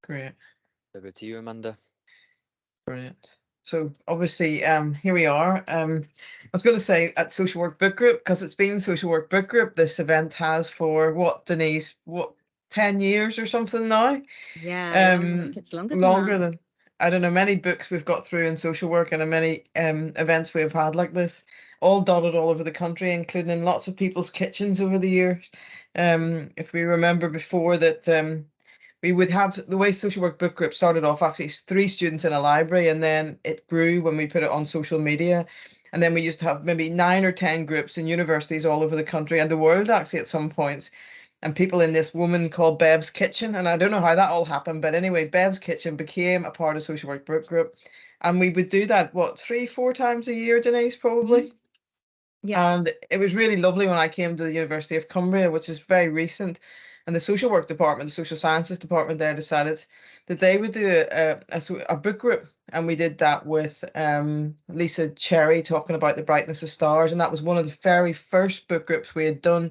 Great. Over to you, Amanda. Brilliant. So obviously, here we are. I was going to say at Social Work Book Group, because it's been Social Work Book Group, this event has for what, Denise, what, 10 years or something now? Yeah, I think it's longer than, I don't know, many books we've got through in social work and many events we have had like this, all dotted all over the country, including in lots of people's kitchens over the years. If we remember before that, we would have the way Social Work Book Group started off, actually 3 students in a library, and then it grew when we put it on social media. And then we used to have maybe 9 or 10 groups in universities all over the country and the world, actually, at some points. And people in this woman called Bev's Kitchen, and I don't know how that all happened, but anyway, Bev's Kitchen became a part of Social Work Book Group. And we would do that, what, 3-4 times a year, Denise, probably? Yeah. And it was really lovely when I came to the University of Cumbria, which is very recent. And the social work department, the social sciences department there decided that they would do a book group. And we did that with Lisa Cherry talking about the brightness of stars. And that was one of the very first book groups we had done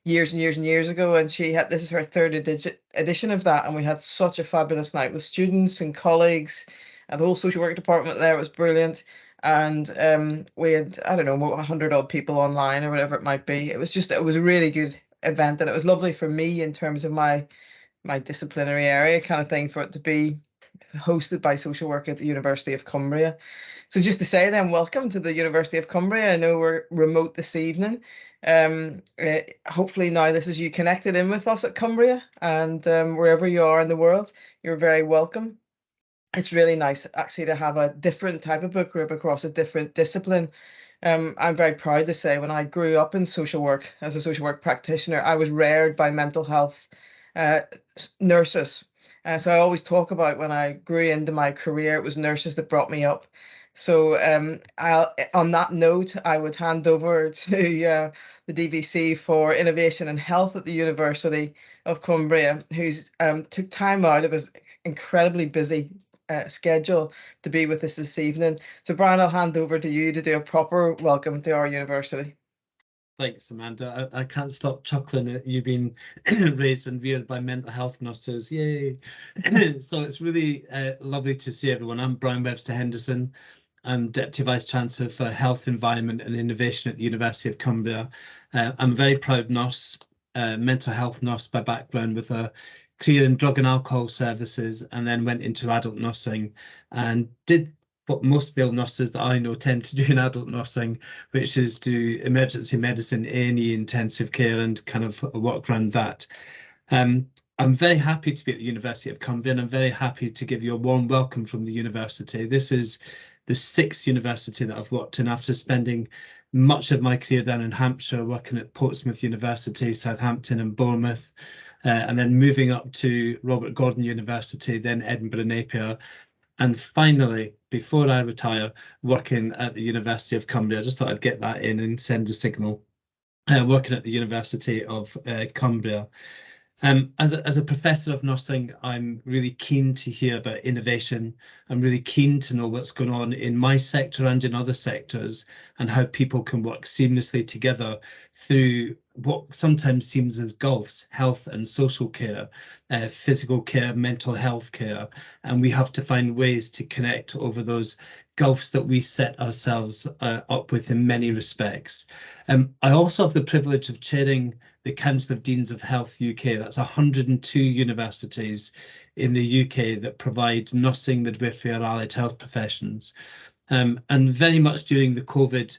years and years and years ago. And this is her third edition of that. And we had such a fabulous night with students and colleagues. And the whole social work department there was brilliant. And we had, I don't know, 100 odd people online or whatever it might be. It was a really good event, and it was lovely for me in terms of my disciplinary area kind of thing, for it to be hosted by social work at the University of Cumbria. So just to say then, welcome to the University of Cumbria. I know we're remote this evening. Hopefully now this is you connected in with us at Cumbria, and wherever you are in the world, you're very welcome. It's really nice actually to have a different type of book group across a different discipline. I'm very proud to say when I grew up in social work as a social work practitioner, I was reared by mental health nurses. So I always talk about when I grew into my career, it was nurses that brought me up. So on that note, I would hand over to the DVC for Innovation and Health at the University of Cumbria, who's took time out of his incredibly busy schedule to be with us this evening. So Brian, I'll hand over to you to do a proper welcome to our university. Thanks, Amanda. I can't stop chuckling at you being raised and reared by mental health nurses. Yay! So it's really lovely to see everyone. I'm Brian Webster Henderson. I'm Deputy Vice Chancellor for Health, Environment and Innovation at the University of Cumbria. I'm a very proud nurse, mental health nurse by background, with a career in drug and alcohol services, and then went into adult nursing and did what most male nurses that I know tend to do in adult nursing, which is do emergency medicine, A&E, intensive care, and kind of work around that. I'm very happy to be at the University of Cumbria, and I'm very happy to give you a warm welcome from the university. This is the 6th university that I've worked in after spending much of my career down in Hampshire, working at Portsmouth University, Southampton and Bournemouth, and then moving up to Robert Gordon University, then Edinburgh Napier, and finally, before I retire, working at the University of Cumbria. I just thought I'd get that in and send a signal. Working at the University of Cumbria. As a professor of nursing, I'm really keen to hear about innovation. I'm really keen to know what's going on in my sector and in other sectors, and how people can work seamlessly together through what sometimes seems as gulfs: health and social care, physical care, mental health care. And we have to find ways to connect over those gulfs that we set ourselves up with in many respects. I also have the privilege of chairing the Council of Deans of Health UK. That's 102 universities in the UK that provide nursing, midwifery and allied health professions. And very much during the COVID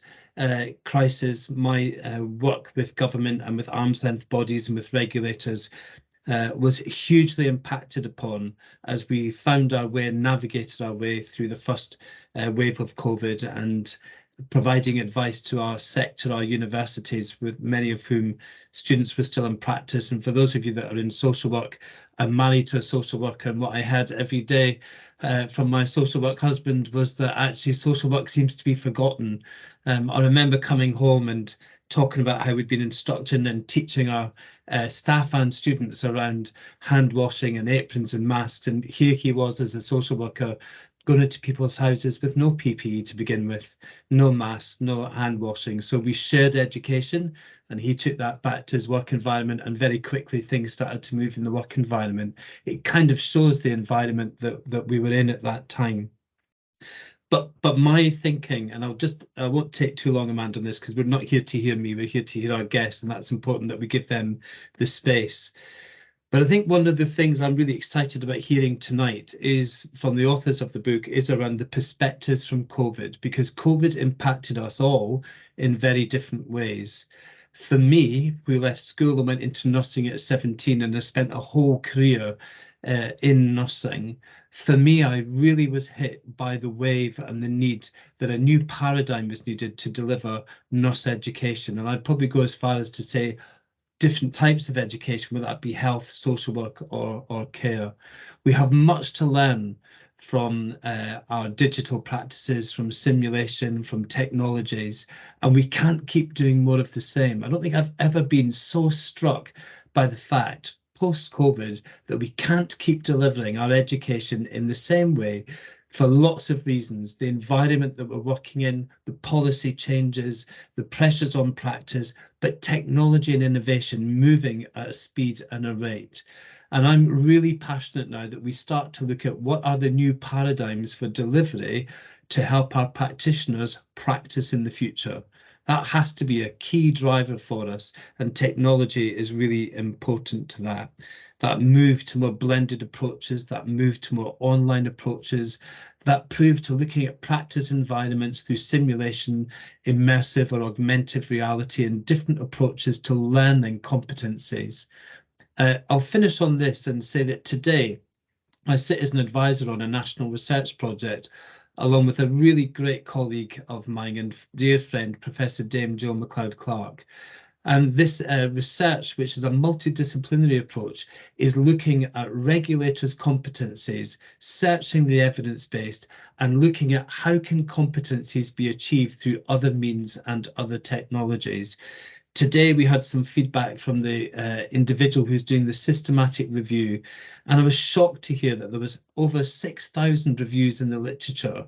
crisis, my work with government and with arm's length bodies and with regulators was hugely impacted upon as we found our way and navigated our way through the first wave of COVID, and providing advice to our sector, our universities, with many of whom students were still in practice. And for those of you that are in social work, I'm married to a social worker, and what I heard every day from my social work husband was that actually social work seems to be forgotten. I remember coming home and talking about how we'd been instructing and teaching our staff and students around hand washing and aprons and masks, and here he was as a social worker going into people's houses with no PPE to begin with, no masks, no hand washing. So we shared education, and he took that back to his work environment, and very quickly things started to move in the work environment. It kind of shows the environment that we were in at that time. But my thinking, and I won't take too long, Amanda, on this, because we're not here to hear me, we're here to hear our guests, and that's important that we give them the space. But I think one of the things I'm really excited about hearing tonight is from the authors of the book is around the perspectives from COVID, because COVID impacted us all in very different ways. For me, we left school and went into nursing at 17, and I spent a whole career in nursing. For me, I really was hit by the wave and the need that a new paradigm was needed to deliver nurse education. And I'd probably go as far as to say different types of education, whether that be health, social work, or care. We have much to learn from our digital practices, from simulation, from technologies, and we can't keep doing more of the same. I don't think I've ever been so struck by the fact post-COVID that we can't keep delivering our education in the same way for lots of reasons. The environment that we're working in, the policy changes, the pressures on practice, but technology and innovation moving at a speed and a rate. And I'm really passionate now that we start to look at what are the new paradigms for delivery to help our practitioners practice in the future. That has to be a key driver for us, and technology is really important to that. That move to more blended approaches, that move to more online approaches, that prove to looking at practice environments through simulation, immersive or augmented reality, and different approaches to learning competencies. I'll finish on this and say that today I sit as an advisor on a national research project along with a really great colleague of mine and dear friend, Professor Dame Jo McLeod-Clark. And this research, which is a multidisciplinary approach, is looking at regulators' competencies, searching the evidence-based, and looking at how can competencies be achieved through other means and other technologies. Today, we had some feedback from the individual who's doing the systematic review, and I was shocked to hear that there was over 6,000 reviews in the literature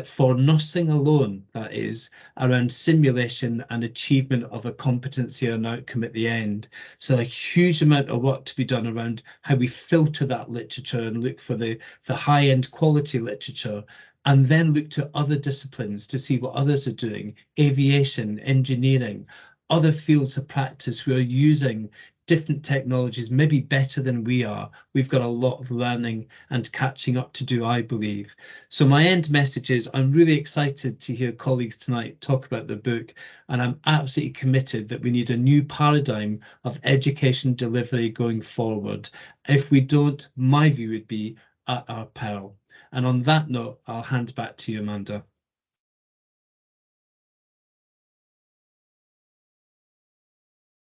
for nursing alone, that is, around simulation and achievement of a competency or an outcome at the end. So a huge amount of work to be done around how we filter that literature and look for the high-end quality literature, and then look to other disciplines to see what others are doing, aviation, engineering, other fields of practice who are using different technologies, maybe better than we are. We've got a lot of learning and catching up to do, I believe. So my end message is I'm really excited to hear colleagues tonight talk about the book, and I'm absolutely committed that we need a new paradigm of education delivery going forward. If we don't, my view would be at our peril. And on that note, I'll hand back to you, Amanda.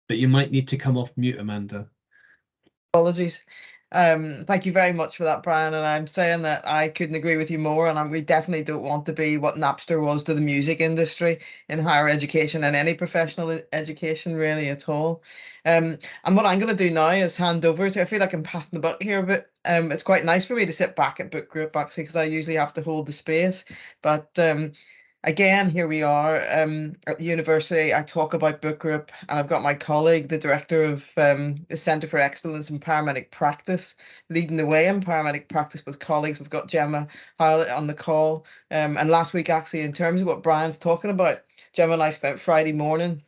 But you might need to come off mute, Amanda. Apologies. Thank you very much for that, Brian. And I'm saying that I couldn't agree with you more. And we definitely don't want to be what Napster was to the music industry in higher education and any professional education really at all. And what I'm going to do now is hand over to, I feel like I'm passing the buck here, but it's quite nice for me to sit back at book group actually, because I usually have to hold the space. But again, here we are at the university. I talk about book group, and I've got my colleague, the director of the Centre for Excellence in Paramedic Practice, leading the way in paramedic practice with colleagues. We've got Gemma Howlett on the call. And last week, actually, in terms of what Brian's talking about, Gemma and I spent Friday morning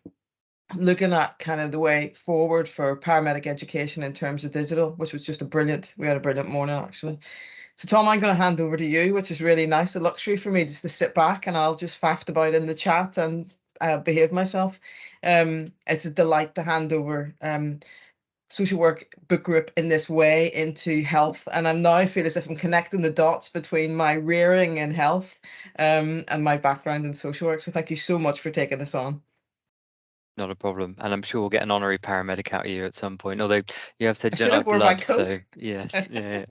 looking at kind of the way forward for paramedic education in terms of digital, which was just we had a brilliant morning, actually. So Tom, I'm going to hand over to you, which is really nice, a luxury for me just to sit back and I'll just faff about in the chat and behave myself. It's a delight to hand over social work book group in this way into health. And I now feel as if I'm connecting the dots between my rearing in health and my background in social work. So thank you so much for taking this on. Not a problem, and I'm sure we'll get an honorary paramedic out of you at some point. Although you have said I should have worn my coat. So yes, yeah.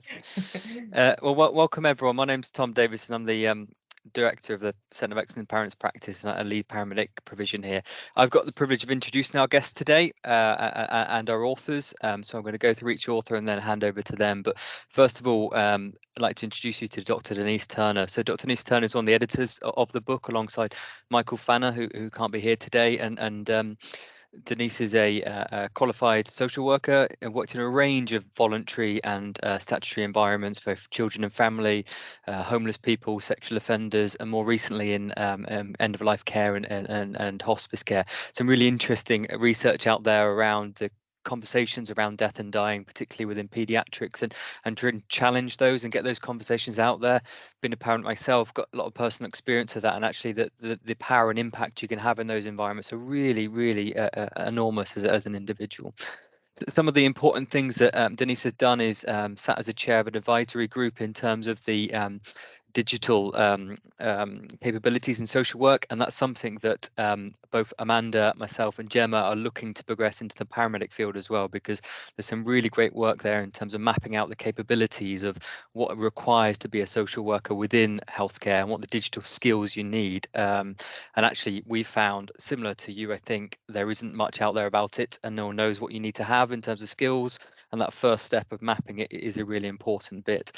Well, welcome everyone. My name's Tom Davison. I'm the Director of the Centre of Excellent Parents Practice and a lead paramedic provision here. I've got the privilege of introducing our guests today and our authors. So I'm going to go through each author and then hand over to them. But first of all, I'd like to introduce you to Dr. Denise Turner. So Dr. Denise Turner is one of the editors of the book alongside Michael Fanner, who can't be here today. And Denise is a qualified social worker and worked in a range of voluntary and statutory environments, both children and family, homeless people, sexual offenders, and more recently in end-of-life care and hospice care. Some really interesting research out there around the conversations around death and dying, particularly within paediatrics, and trying to challenge those and get those conversations out there. Been a parent myself, got a lot of personal experience of that, and actually the power and impact you can have in those environments are really enormous as an individual. Some of the important things that Denise has done is sat as a chair of an advisory group in terms of the digital capabilities in social work, and that's something that both Amanda, myself and Gemma are looking to progress into the paramedic field as well, because there's some really great work there in terms of mapping out the capabilities of what it requires to be a social worker within healthcare and what the digital skills you need. And actually we found, similar to you, I think there isn't much out there about it and no one knows what you need to have in terms of skills, and that first step of mapping it is a really important bit.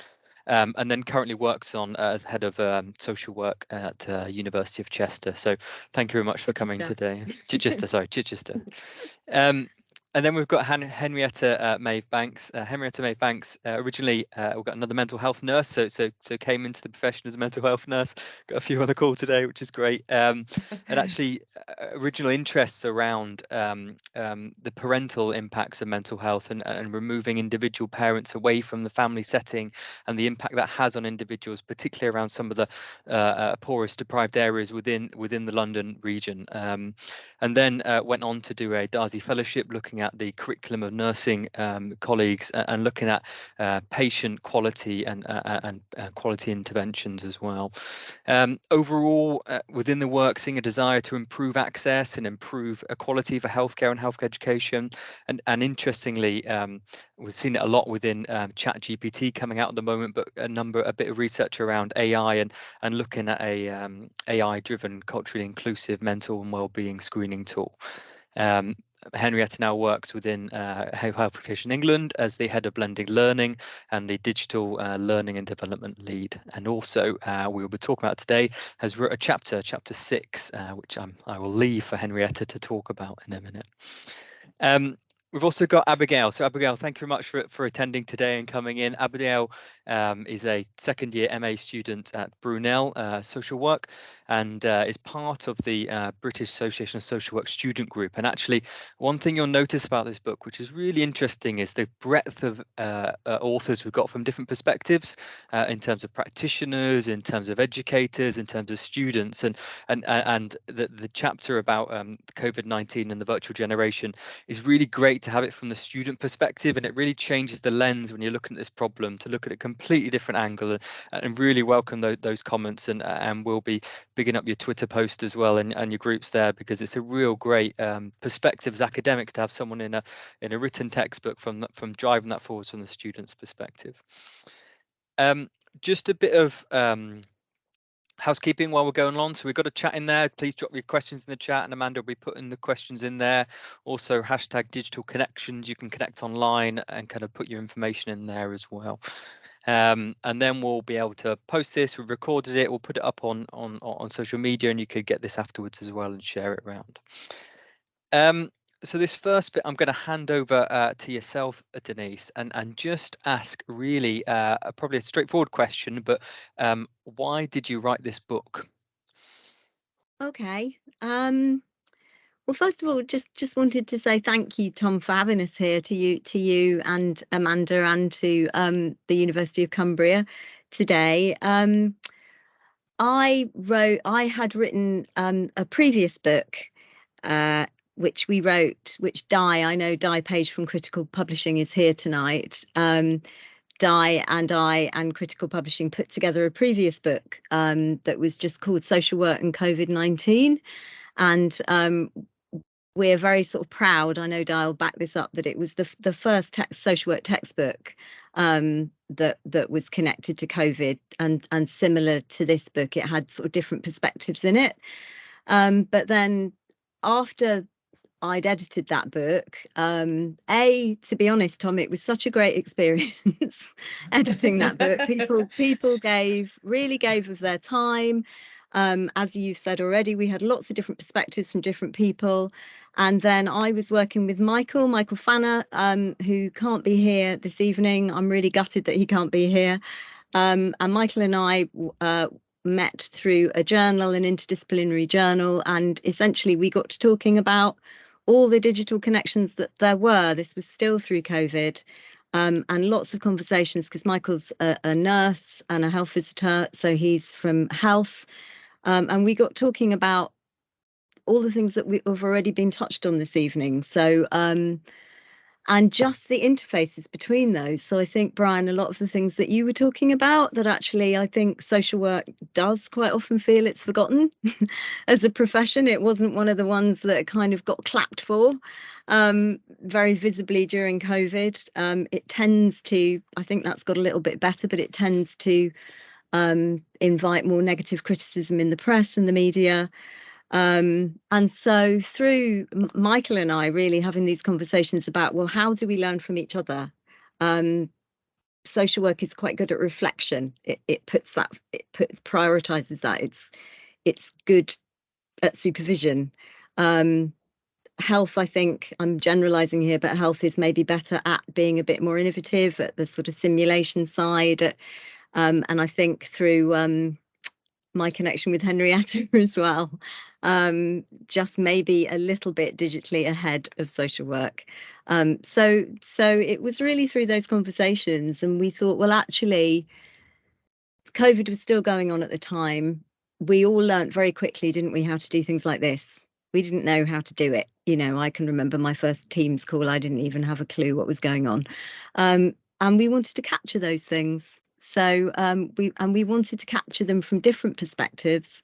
And then currently works on as head of social work at University of Chester. So thank you very much for coming today. Chichester. And then we've got Henrietta Maeve Banks. Henrietta Maeve Banks originally we've got another mental health nurse, so came into the profession as a mental health nurse. Got a few on the call today, which is great. And actually, original interests around the parental impacts of mental health and removing individual parents away from the family setting and the impact that has on individuals, particularly around some of the poorest deprived areas within the London region. And then went on to do a Darcy Fellowship looking at the curriculum of nursing colleagues and looking at patient quality and quality interventions as well. Overall, within the work, seeing a desire to improve access and improve equality for healthcare and healthcare education. And interestingly, we've seen it a lot within ChatGPT coming out at the moment, but a bit of research around AI and looking at a AI-driven, culturally inclusive mental and wellbeing screening tool. Henrietta now works within Health Protection England as the head of blended learning and the digital learning and development lead. And also, we will be talking about today, has wrote a chapter 6, which I will leave for Henrietta to talk about in a minute. We've also got Abigail. So Abigail, thank you very much for attending today and coming in. Abigail is a second-year MA student at Brunel Social Work and is part of the British Association of Social Work student group. And actually, one thing you'll notice about this book, which is really interesting, is the breadth of authors we've got from different perspectives in terms of practitioners, in terms of educators, in terms of students, and the chapter about COVID-19 and the virtual generation is really great to have it from the student perspective, and it really changes the lens when you're looking at this problem to look at a completely different angle, and really welcome those comments, and we'll be bigging up your Twitter post as well and your groups there, because it's a real great perspective as academics to have someone in a written textbook from driving that forward from the student's perspective. Just a bit of housekeeping while we're going on. So we've got a chat in there. Please drop your questions in the chat and Amanda will be putting the questions in there. Also hashtag digital connections. You can connect online and kind of put your information in there as well. And then we'll be able to post this. We've recorded it. We'll put it up on social media, and you could get this afterwards as well and share it around. So this first bit, I'm going to hand over to yourself, Denise, and just ask really probably a straightforward question, but why did you write this book? Okay. Well, first of all, just wanted to say thank you, Tom, for having us here, to you and Amanda, and to the University of Cumbria today. I had written a previous book, which we wrote, which I know Di Page from Critical Publishing is here tonight. Di and I and Critical Publishing put together a previous book that was just called Social Work and COVID-19. And we're very sort of proud, I know Di will back this up, that it was the first social work textbook that was connected to COVID, and similar to this book, it had sort of different perspectives in it. But then after I'd edited that book, to be honest, Tom, it was such a great experience editing that book. People really gave of their time. As you've said already, we had lots of different perspectives from different people. And then I was working with Michael Fanner, who can't be here this evening. I'm really gutted that he can't be here. And Michael and I met through a journal, an interdisciplinary journal, and essentially we got to talking about all the digital connections that there were. This was still through COVID, and lots of conversations, because Michael's a nurse and a health visitor, so he's from health, and we got talking about all the things that we've already been touched on this evening. So and just the interfaces between those. So I think, Brian, a lot of the things that you were talking about, that actually I think social work does quite often feel it's forgotten as a profession. It wasn't one of the ones that kind of got clapped for very visibly during COVID. It tends to, I think that's got a little bit better, but it tends to invite more negative criticism in the press and the media. And so through Michael and I really having these conversations about, well, how do we learn from each other? Social work is quite good at reflection. It prioritizes that. It's good at supervision. Health, I think I'm generalizing here, but health is maybe better at being a bit more innovative at the sort of simulation side. And I think through my connection with Henrietta as well, just maybe a little bit digitally ahead of social work. So it was really through those conversations, and we thought, well, actually, COVID was still going on at the time. We all learnt very quickly, didn't we, how to do things like this? We didn't know how to do it. You know, I can remember my first Teams call. I didn't even have a clue what was going on. And we wanted to capture those things. So we wanted to capture them from different perspectives,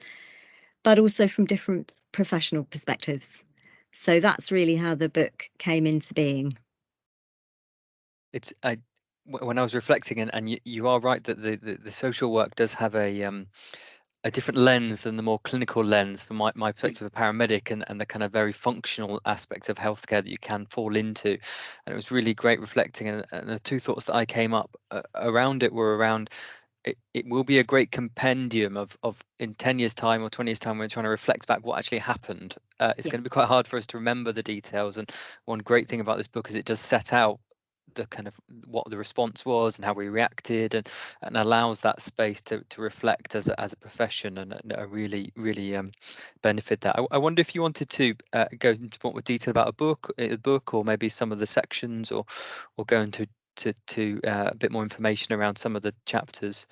but also from different professional perspectives. So that's really how the book came into being. When I was reflecting, and you are right that the social work does have a different lens than the more clinical lens from my perspective of a paramedic, and the kind of very functional aspects of healthcare that you can fall into. And it was really great reflecting, and the two thoughts that I came up around it were around it will be a great compendium of in 10 years time or 20 years time, when we're trying to reflect back what actually happened. It's going to be quite hard for us to remember the details, and one great thing about this book is it does set out the kind of what the response was and how we reacted, and allows that space to reflect as a profession, and really benefit that. I wonder if you wanted to go into more detail about a book, or maybe some of the sections, or go into a bit more information around some of the chapters.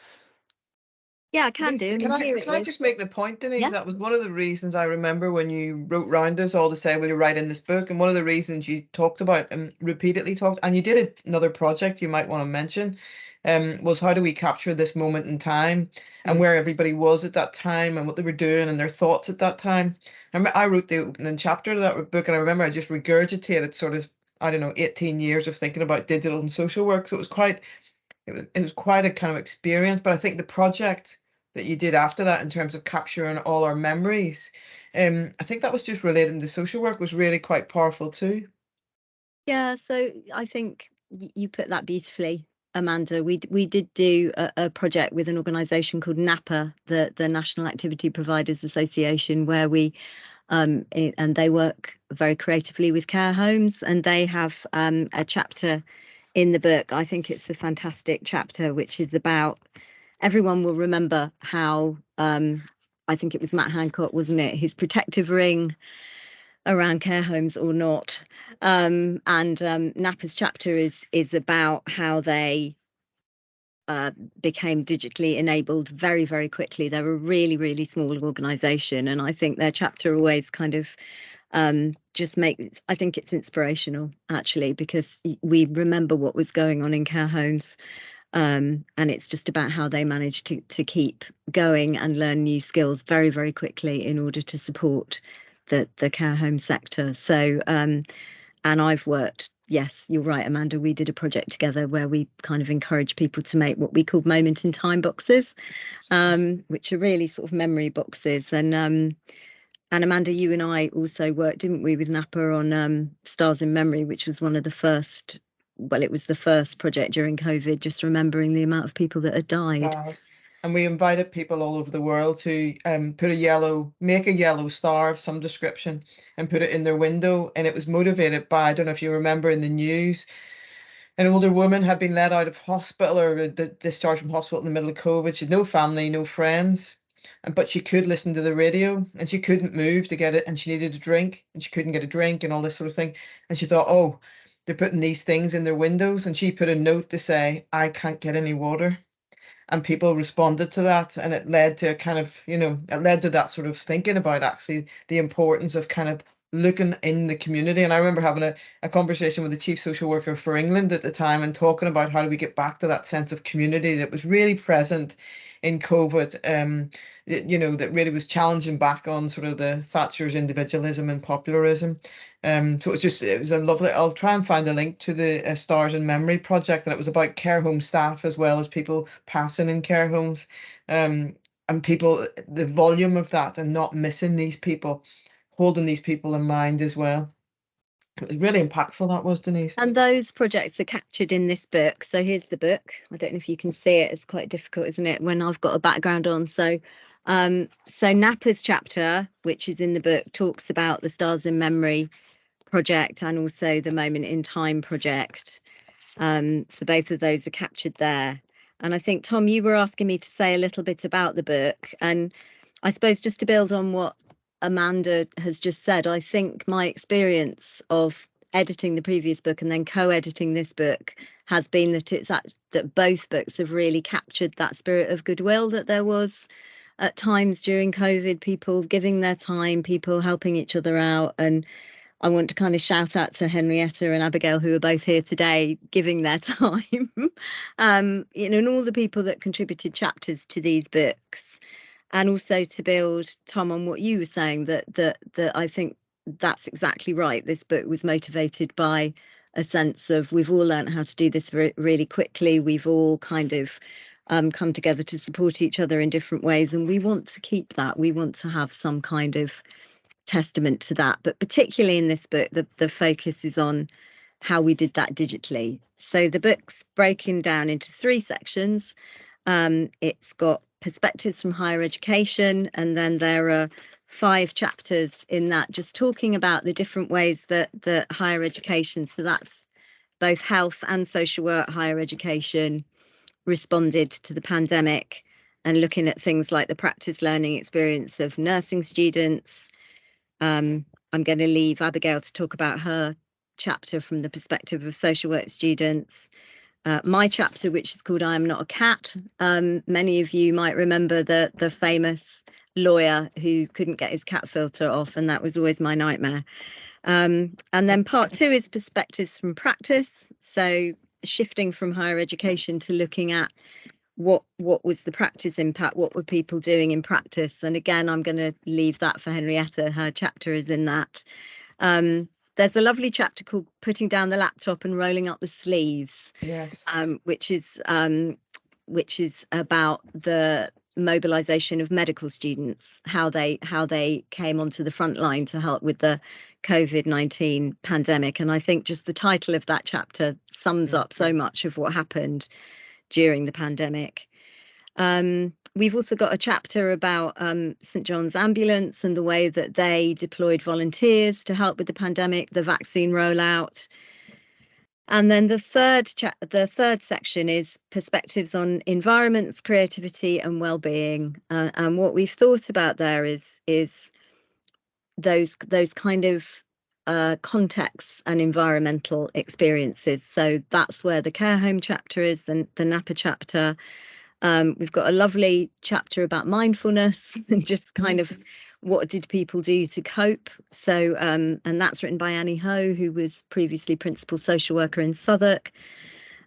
Yeah, I can do. Can I just make the point, Denise? Yeah. That was one of the reasons I remember when you wrote round us all to say, will you write in this book? And one of the reasons you talked about and repeatedly talked, and you did another project you might want to mention, was how do we capture this moment in time, and where everybody was at that time, and what they were doing, and their thoughts at that time. I wrote the opening chapter of that book, and I remember I just regurgitated sort of, I don't know, 18 years of thinking about digital and social work. So it was quite a kind of experience. But I think the project that you did after that, in terms of capturing all our memories, I think that was just relating to social work, was really quite powerful too. Yeah, so I think you put that beautifully, Amanda. We did do a project with an organisation called NAPA, the National Activity Providers Association, where and they work very creatively with care homes, and they have a chapter in the book. I think it's a fantastic chapter, which is about, everyone will remember how, I think it was Matt Hancock, wasn't it? His protective ring around care homes or not. And NAPA's chapter is about how they became digitally enabled very, very quickly. They're a really, really small organisation. And I think their chapter always kind of just makes, I think it's inspirational, actually, because we remember what was going on in care homes. And it's just about how they managed to keep going and learn new skills very, very quickly in order to support the care home sector. So, and I've worked yes, you're right, Amanda. We did a project together where we kind of encouraged people to make what we called moment in time boxes, which are really sort of memory boxes. And Amanda, you and I also worked, didn't we, with Napa on Stars in Memory, which was one of the first. Well, it was the first project during COVID, just remembering the amount of people that had died. God. And we invited people all over the world to make a yellow star of some description and put it in their window. And it was motivated by, I don't know if you remember in the news, an older woman had been let out of hospital or discharged from hospital in the middle of COVID. She had no family, no friends, but she could listen to the radio and she couldn't move to get it. And she needed a drink and she couldn't get a drink and all this sort of thing. And she thought, oh, they're putting these things in their windows. And she put a note to say, I can't get any water. And people responded to that, and it led to kind of, it led to that sort of thinking about actually the importance of kind of looking in the community. And I remember having a conversation with the chief social worker for England at the time and talking about how do we get back to that sense of community that was really present in COVID, that really was challenging back on sort of the Thatcher's individualism and popularism. So it was a lovely, I'll try and find a link to the Stars in Memory project, and it was about care home staff as well as people passing in care homes, and people, the volume of that and not missing these people, holding these people in mind as well. It was really impactful, that was, Denise. And those projects are captured in this book. So here's the book. I don't know if you can see it. It's quite difficult, isn't it, when I've got a background on. So Napa's chapter, which is in the book, talks about the Stars in Memory project and also the Moment in Time project. So both of those are captured there. And I think, Tom, you were asking me to say a little bit about the book. And I suppose just to build on what Amanda has just said, I think my experience of editing the previous book and then co-editing this book has been that both books have really captured that spirit of goodwill that there was at times during COVID, people giving their time, people helping each other out. And I want to kind of shout out to Henrietta and Abigail, who are both here today, giving their time, and all the people that contributed chapters to these books. And also to build, Tom, on what you were saying, that I think that's exactly right. This book was motivated by a sense of we've all learned how to do this really quickly. We've all kind of come together to support each other in different ways. And we want to keep that. We want to have some kind of testament to that. But particularly in this book, the focus is on how we did that digitally. So the book's broken down into 3 sections. It's got perspectives from higher education, and then there are 5 chapters in that just talking about the different ways that higher education, so that's both health and social work, higher education, responded to the pandemic, and looking at things like the practice learning experience of nursing students. I'm going to leave Abigail to talk about her chapter from the perspective of social work students. My chapter, which is called I Am Not a Cat. Many of you might remember the famous lawyer who couldn't get his cat filter off, and that was always my nightmare. And then part 2 is perspectives from practice. So shifting from higher education to looking at what was the practice impact, what were people doing in practice. And again, I'm going to leave that for Henrietta. Her chapter is in that. There's a lovely chapter called Putting Down the Laptop and Rolling Up the Sleeves. Yes. Which is about the mobilization of medical students, how they came onto the front line to help with the COVID-19 pandemic. And I think just the title of that chapter sums up so much of what happened during the pandemic. We've also got a chapter about St John's Ambulance and the way that they deployed volunteers to help with the pandemic, the vaccine rollout. And then the third section is perspectives on environments, creativity and well-being. And what we've thought about there is those kind of contexts and environmental experiences. So that's where the care home chapter is, the Napa chapter. We've got a lovely chapter about mindfulness and just kind of what did people do to cope. So and that's written by Annie Ho, who was previously principal social worker in Southwark.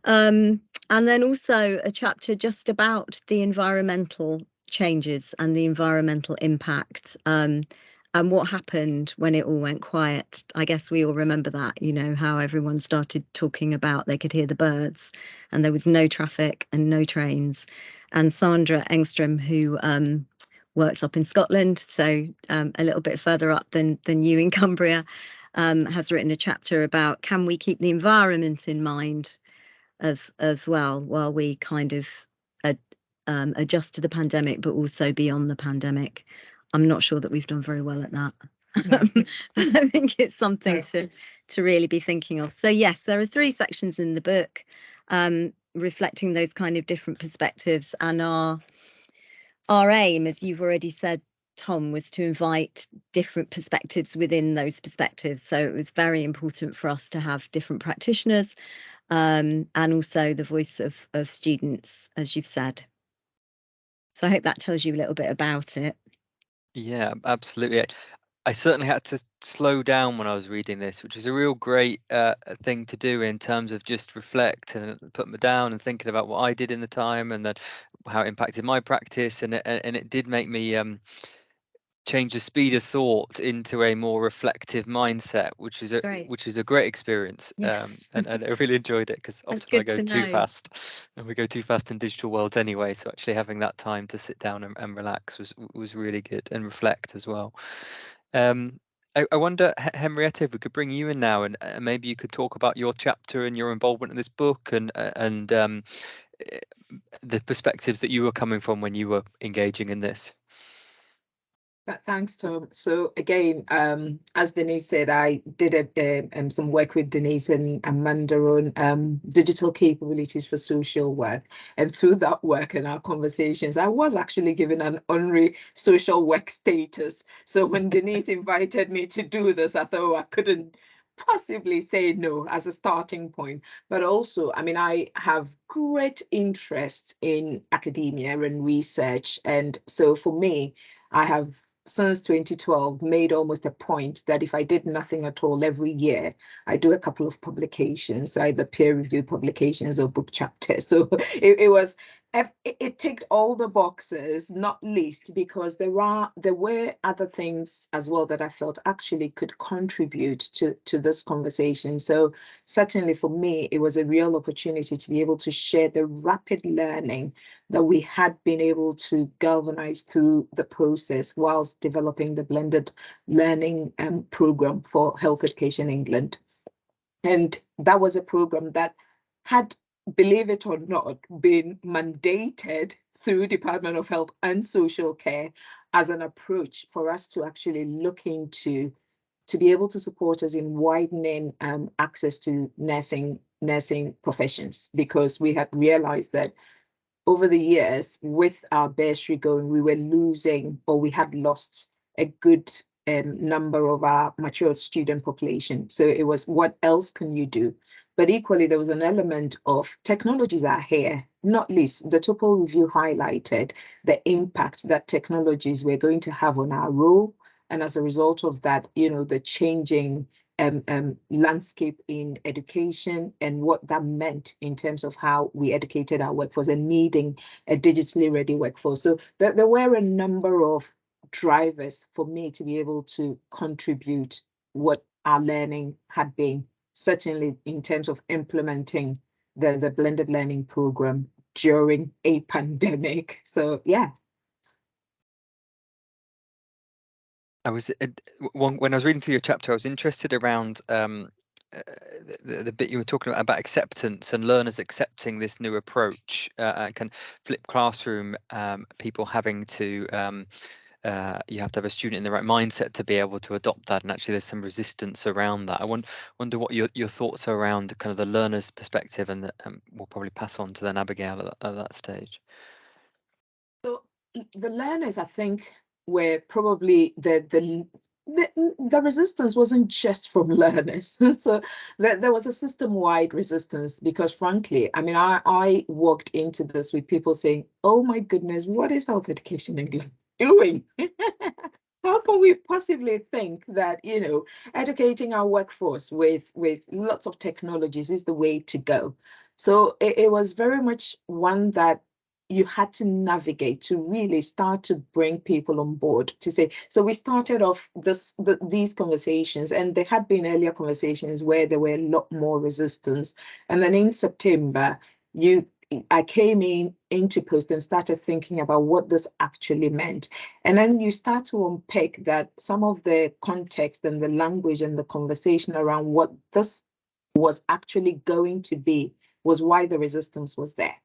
And then also a chapter just about the environmental changes and the environmental impact. And And what happened when it all went quiet? I guess we all remember that, how everyone started talking about they could hear the birds and there was no traffic and no trains. And Sandra Engstrom, who works up in Scotland, so a little bit further up than you in Cumbria, has written a chapter about, can we keep the environment in mind as well while we kind of adjust to the pandemic, but also beyond the pandemic. I'm not sure that we've done very well at that. But I think it's something to really be thinking of. So yes, there are 3 sections in the book reflecting those kind of different perspectives, and our aim, as you've already said, Tom, was to invite different perspectives within those perspectives. So it was very important for us to have different practitioners and also the voice of students, as you've said. So I hope that tells you a little bit about it. Yeah, absolutely. I certainly had to slow down when I was reading this, which is a real great thing to do in terms of just reflect and put me down and thinking about what I did in the time and then how it impacted my practice. And it did make me change the speed of thought into a more reflective mindset, which is a great experience. Yes. And I really enjoyed it, because often I go too fast, and we go too fast in digital worlds anyway. So actually having that time to sit down and relax was really good, and reflect as well. I wonder, Henrietta, if we could bring you in now, and maybe you could talk about your chapter and your involvement in this book, and the perspectives that you were coming from when you were engaging in this. Thanks, Tom. So again, as Denise said, I did some work with Denise and Amanda on digital capabilities for social work. And through that work and our conversations, I was actually given an honorary social work status. So when Denise invited me to do this, I thought I couldn't possibly say no as a starting point. But also, I mean, I have great interest in academia and research. And so for me, I have since 2012 made almost a point that if I did nothing at all every year, I do a couple of publications, either peer-reviewed publications or book chapters. So it ticked all the boxes, not least because there were other things as well that I felt actually could contribute to this conversation. So certainly for me, it was a real opportunity to be able to share the rapid learning that we had been able to galvanize through the process whilst developing the blended learning program for Health Education England. And that was a program that had, believe it or not, been mandated through Department of Health and Social Care as an approach for us to actually look into, to be able to support us in widening access to nursing professions, because we had realized that over the years, with our bursary going, we were losing, or we had lost, a good number of our mature student population. So it was, what else can you do? But equally, there was an element of technologies are here, not least the Topol Review highlighted the impact that technologies were going to have on our role. And as a result of that, the changing landscape in education and what that meant in terms of how we educated our workforce and needing a digitally ready workforce. So there were a number of drivers for me to be able to contribute what our learning had been, certainly in terms of implementing the blended learning program during a pandemic. So yeah. When I was reading through your chapter, I was interested around the bit you were talking about acceptance and learners accepting this new approach, can flip classroom, people having to you have to have a student in the right mindset to be able to adopt that, and actually there's some resistance around that. I wonder what your thoughts are around kind of the learner's perspective, and we'll probably pass on to then Abigail at that stage. So the learners, I think, were probably the resistance wasn't just from learners. So there was a system-wide resistance, because frankly, I mean, I walked into this with people saying, oh my goodness, what is Health Education England doing? How can we possibly think that, educating our workforce with lots of technologies is the way to go? So it was very much one that you had to navigate to really start to bring people on board to say, so we started off these conversations, and there had been earlier conversations where there were a lot more resistance. And then in September, I came into post and started thinking about what this actually meant. And then you start to unpick that some of the context and the language and the conversation around what this was actually going to be was why the resistance was there.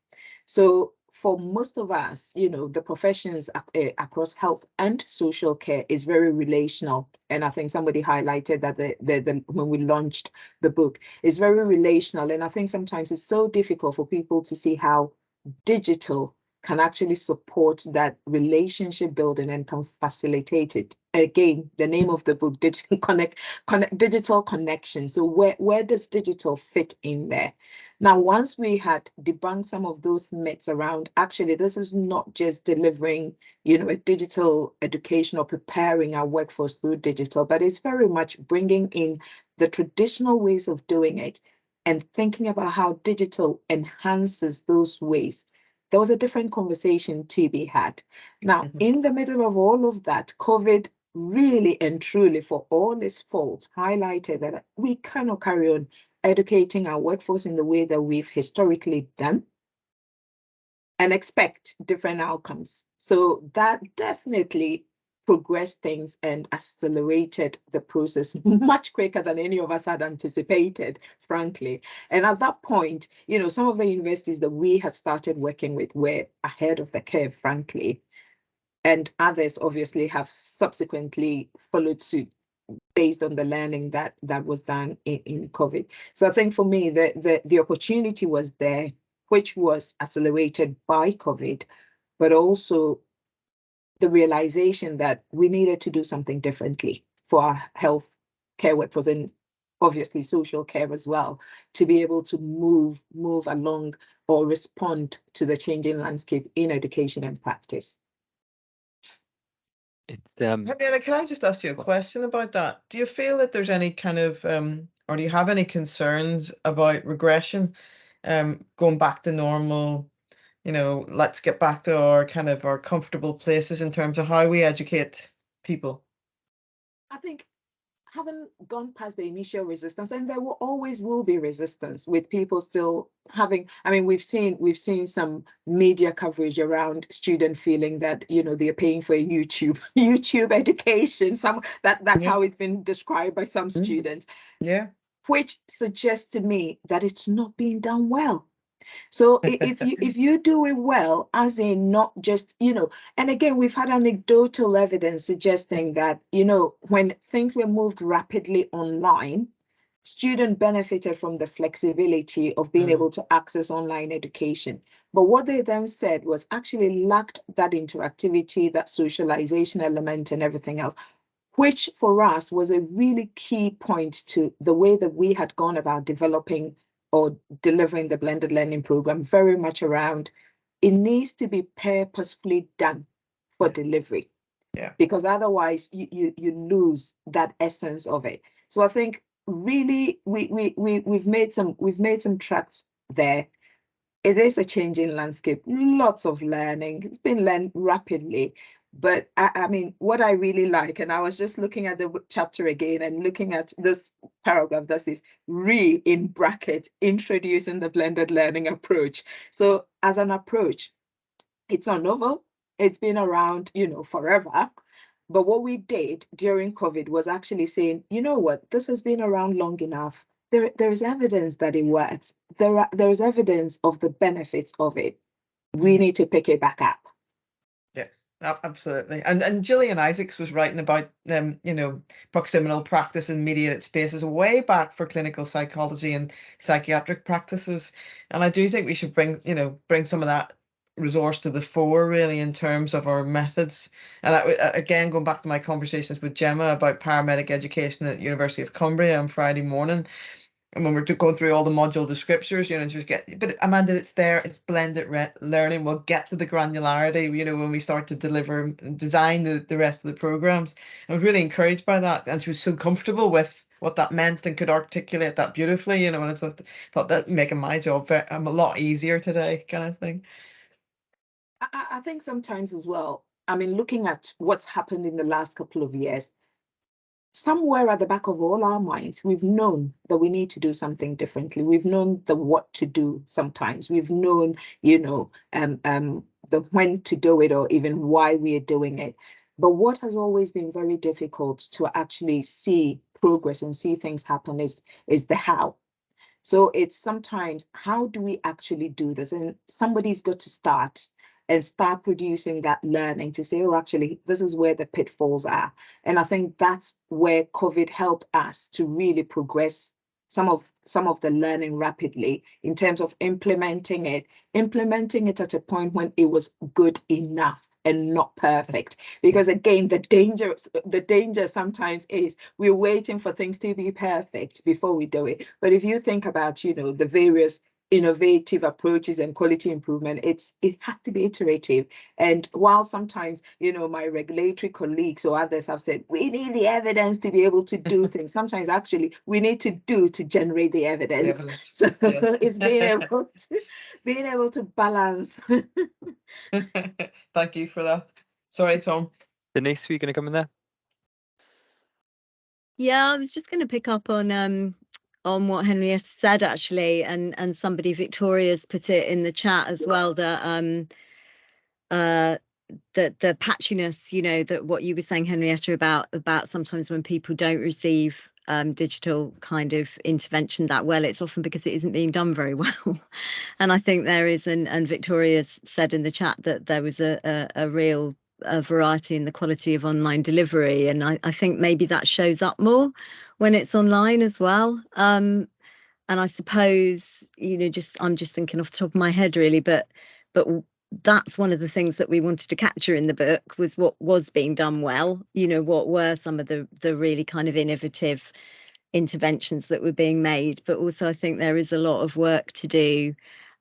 So for most of us, the professions across health and social care is very relational. And I think somebody highlighted that when we launched the book, it's very relational. And I think sometimes it's so difficult for people to see how digital can actually support that relationship building and can facilitate it. Again, the name of the book, Digital Connection. So where does digital fit in there? Now, once we had debunked some of those myths around, actually, this is not just delivering, a digital education or preparing our workforce through digital, but it's very much bringing in the traditional ways of doing it and thinking about how digital enhances those ways. There was a different conversation to be had. Now, in the middle of all of that, COVID really and truly, for all its faults, highlighted that we cannot carry on educating our workforce in the way that we've historically done and expect different outcomes. So that definitely progressed things and accelerated the process much quicker than any of us had anticipated, frankly. And at that point, some of the universities that we had started working with were ahead of the curve, frankly. And others obviously have subsequently followed suit based on the learning that was done in COVID. So I think for me, the opportunity was there, which was accelerated by COVID, but also the realization that we needed to do something differently for our health care workforce and obviously social care as well, to be able to move along or respond to the changing landscape in education and practice. It's Henrietta, can I just ask you a question about that? Do you feel that there's any kind of, or do you have any concerns about regression, going back to normal? Let's get back to our comfortable places in terms of how we educate people. I think haven't gone past the initial resistance, and there will be resistance with people still having, we've seen some media coverage around student feeling that, they're paying for a YouTube education. That's how it's been described by some students. Yeah. Which suggests to me that it's not being done well. So if you do it well, as in not just, and again, we've had anecdotal evidence suggesting that, when things were moved rapidly online, students benefited from the flexibility of being able to access online education. But what they then said was actually lacked that interactivity, that socialization element and everything else, which for us was a really key point to the way that we had gone about developing or delivering the blended learning program, very much around it needs to be purposefully done for delivery. Yeah. Because otherwise you lose that essence of it. So I think really we've made some tracks there. It is a changing landscape, lots of learning. It's been learned rapidly. But what I really like, and I was just looking at the chapter again and looking at this paragraph that says in bracket, introducing the blended learning approach. So as an approach, it's not novel. It's been around, forever. But what we did during COVID was actually saying, you know what, this has been around long enough. There is evidence that it works. There is evidence of the benefits of it. We need to pick it back up. Absolutely. And Gillian Isaacs was writing about proximal practice in mediated spaces way back for clinical psychology and psychiatric practices. And I do think we should bring some of that resource to the fore, really, in terms of our methods. And again, going back to my conversations with Gemma about paramedic education at University of Cumbria on Friday morning, and when we're going through all the module descriptors, but Amanda, it's there, it's blended learning. We'll get to the granularity, when we start to deliver and design the rest of the programs. I was really encouraged by that. And she was so comfortable with what that meant and could articulate that beautifully, and I thought that making my job a lot easier today, kind of thing. I think sometimes as well, I mean, looking at what's happened in the last couple of years, somewhere at the back of all our minds, we've known that we need to do something differently. We've known the what to do sometimes. We've known, the when to do it or even why we are doing it. But what has always been very difficult to actually see progress and see things happen is the how. So it's sometimes, how do we actually do this? And somebody's got to start and start producing that learning to say, oh, actually, this is where the pitfalls are. And I think that's where COVID helped us to really progress some of the learning rapidly in terms of implementing it at a point when it was good enough and not perfect. Because again, the danger sometimes is we're waiting for things to be perfect before we do it. But if you think about, the various innovative approaches and quality improvement, it has to be iterative. And while sometimes, my regulatory colleagues or others have said, we need the evidence to be able to do things. Sometimes actually we need to do to generate the evidence. So yes. It's being able to balance. Thank you for that. Sorry, Tom. Denise, were you going to come in there? Yeah, I was just going to pick up on what Henrietta said actually, and somebody, Victoria's put it in the chat as well, that the patchiness, that what you were saying, Henrietta, about sometimes when people don't receive digital kind of intervention that well, it's often because it isn't being done very well. And I think there is, and Victoria's said in the chat that there was a real variety in the quality of online delivery, and I think maybe that shows up more when it's online as well. And I suppose, I'm just thinking off the top of my head really, but that's one of the things that we wanted to capture in the book, was what was being done well, what were some of the really kind of innovative interventions that were being made. But also I think there is a lot of work to do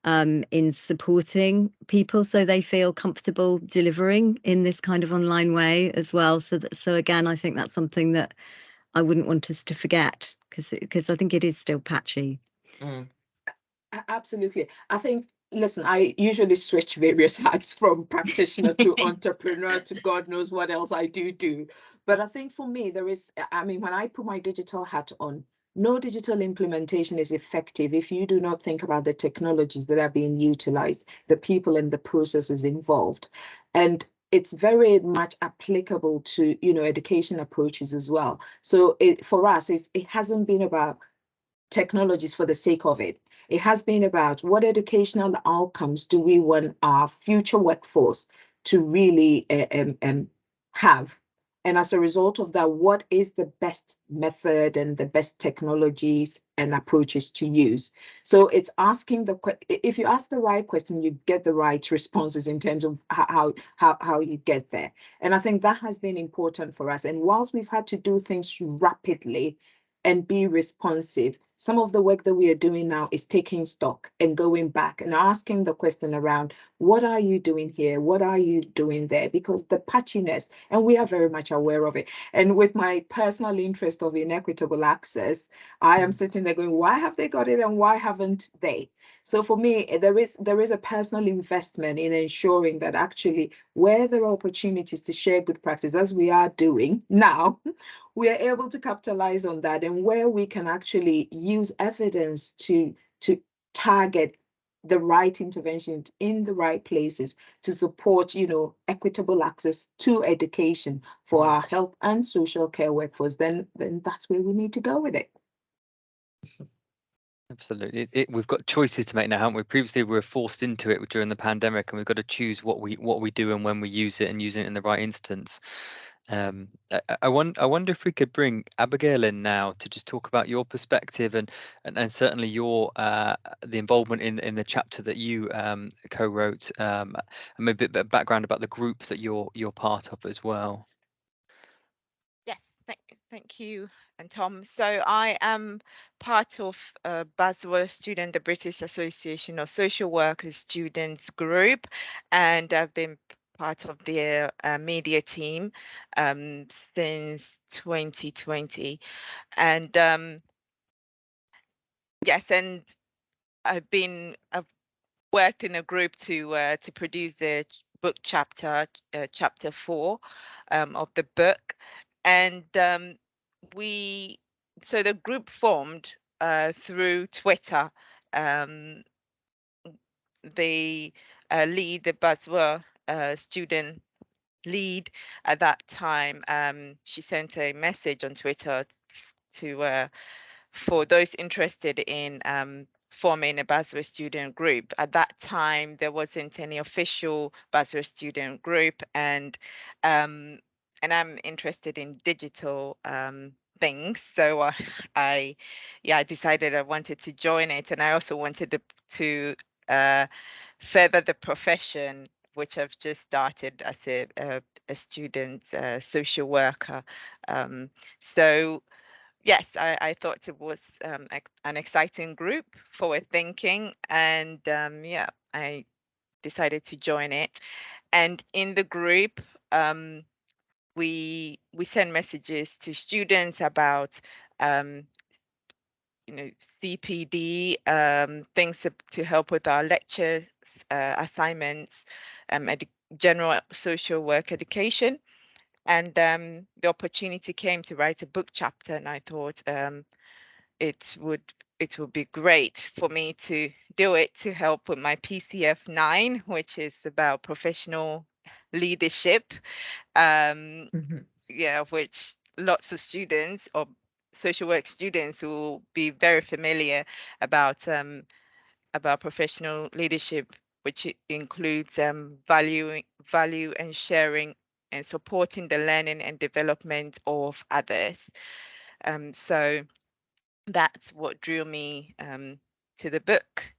in supporting people so they feel comfortable delivering in this kind of online way as well. So again, I think that's something that I wouldn't want us to forget, because I think it is still patchy. Absolutely. I think, listen, I usually switch various hats from practitioner to entrepreneur to God knows what else I do. But I think for me, when I put my digital hat on, no digital implementation is effective if you do not think about the technologies that are being utilized, the people and the processes involved. And it's very much applicable to, education approaches as well. So for us, it hasn't been about technologies for the sake of it. It has been about what educational outcomes do we want our future workforce to really have. And as a result of that, what is the best method and the best technologies and approaches to use? So it's asking if you ask the right question, you get the right responses in terms of how you get there. And I think that has been important for us. And whilst we've had to do things rapidly and be responsive, some of the work that we are doing now is taking stock and going back and asking the question around, what are you doing here? What are you doing there? Because the patchiness, and we are very much aware of it. And with my personal interest of inequitable access, I am sitting there going, why have they got it and why haven't they? So for me, there is a personal investment in ensuring that actually where there are opportunities to share good practice, as we are doing now, we are able to capitalize on that, and where we can actually use evidence to target the right interventions in the right places to support, equitable access to education for our health and social care workforce, then that's where we need to go with it. Absolutely. We've got choices to make now, haven't we? Previously, we were forced into it during the pandemic, and we've got to choose what we do and when we use it, and use it in the right instance. I wonder if we could bring Abigail in now to just talk about your perspective and certainly your the involvement in the chapter that you co-wrote, and maybe a bit of background about the group that you're part of as well. Yes, thank you, and Tom. So I am part of BASW Student, the British Association of Social Workers Students group, and I've been part of their media team since 2020. And yes, and I've worked in a group to produce the book chapter, chapter 4 of the book. And so the group formed through Twitter. The lead, the Baswa student lead at that time, she sent a message on Twitter to for those interested in forming a Baswa student group. At that time, there wasn't any official Baswa student group, and I'm interested in digital things, so I decided I wanted to join it, and I also wanted to further the profession, which I've just started as a student social worker. So yes, I thought it was an exciting group, forward thinking, and yeah, I decided to join it. And in the group, we send messages to students about CPD, things to help with our lectures, assignments, general social work education. And the opportunity came to write a book chapter, and I thought it would be great for me to do it to help with my PCF 9, which is about professional leadership. Yeah, which lots of students or social work students will be very familiar about professional leadership, which includes value and sharing and supporting the learning and development of others. So that's what drew me to the book.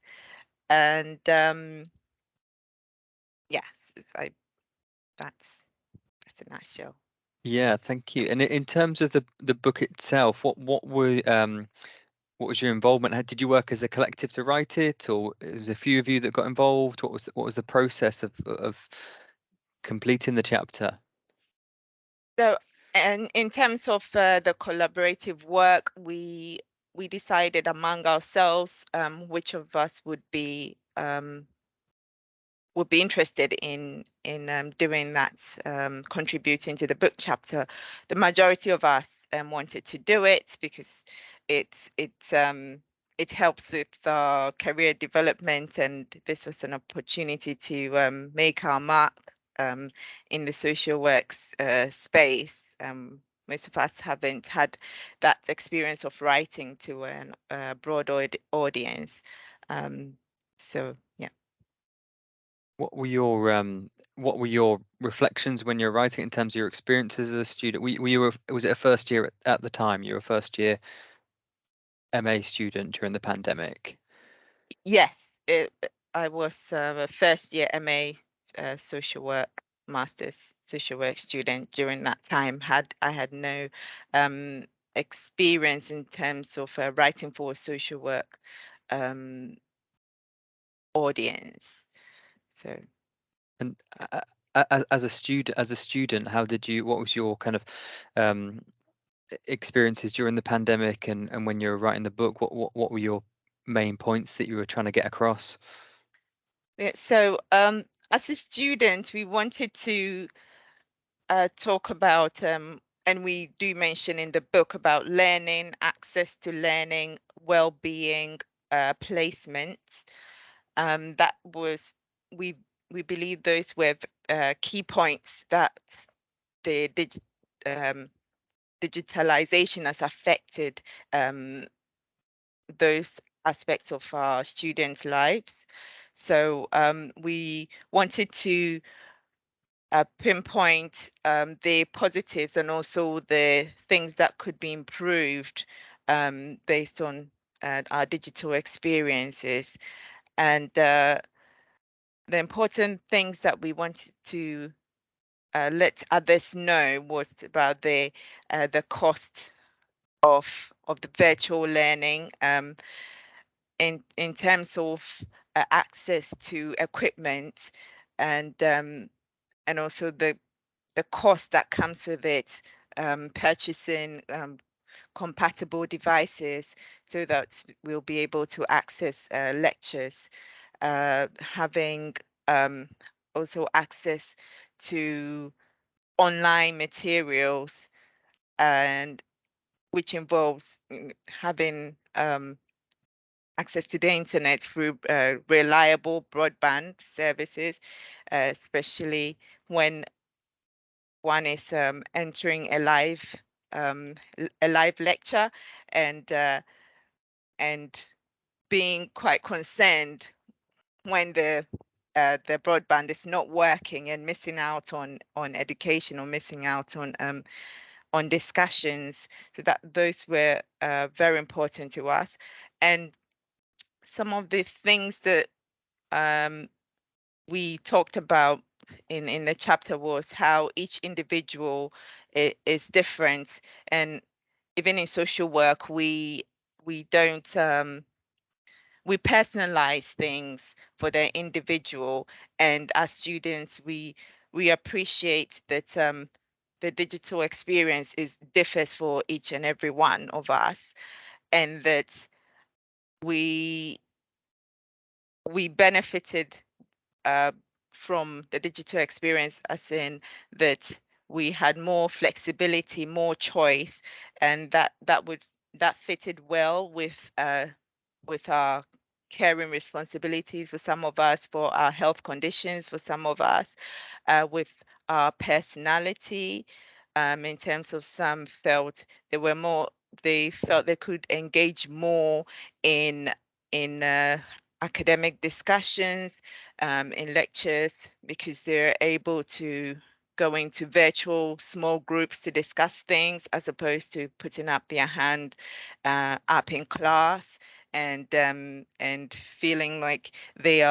And yes, that's a nutshell. Yeah, thank you. And in terms of the book itself, what was your involvement? Did you work as a collective to write it, or it was a few of you that got involved? What was the process of completing the chapter? So, and in terms of the collaborative work, we decided among ourselves which of us would be interested in doing that, contributing to the book chapter. The majority of us wanted to do it because it helps with career development, and this was an opportunity to make our mark in the social works space. Most of us haven't had that experience of writing to a broad audience. So yeah. What were your reflections when you're writing in terms of your experiences as a student? Was it a first year at the time? You were a first year MA student during the pandemic? Yes, I was a first year MA social work, master's social work student during that time. I had no experience in terms of writing for a social work audience. So. And as a student, what was your kind of experiences during the pandemic, and when you were writing the book? What were your main points that you were trying to get across? Yeah, so as a student, we wanted to talk about, and we do mention in the book about learning, access to learning, well-being, placement. That was, we believe those were key points that the digitalization has affected those aspects of our students' lives. So we wanted to pinpoint the positives and also the things that could be improved based on our digital experiences. And the important things that we wanted to let others know was about the cost of the virtual learning, in terms of access to equipment, and also the cost that comes with it, purchasing compatible devices so that we'll be able to access lectures, having also access to online materials, and which involves having access to the internet through reliable broadband services, especially when one is entering a live lecture, and being quite concerned when the broadband is not working and missing out on education, or missing out on discussions. So that those were very important to us. And some of the things that we talked about in the chapter was how each individual is different, and even in social work we don't we personalize things for the individual, and as students we appreciate that the digital experience differs for each and every one of us, and that we benefited from the digital experience, as in that we had more flexibility, more choice, and that fitted well with our caring responsibilities for some of us, for our health conditions for some of us, with our personality. In terms of some felt they felt they could engage more in academic discussions, in lectures, because they're able to go into virtual small groups to discuss things, as opposed to putting up their hand up in class, and feeling like they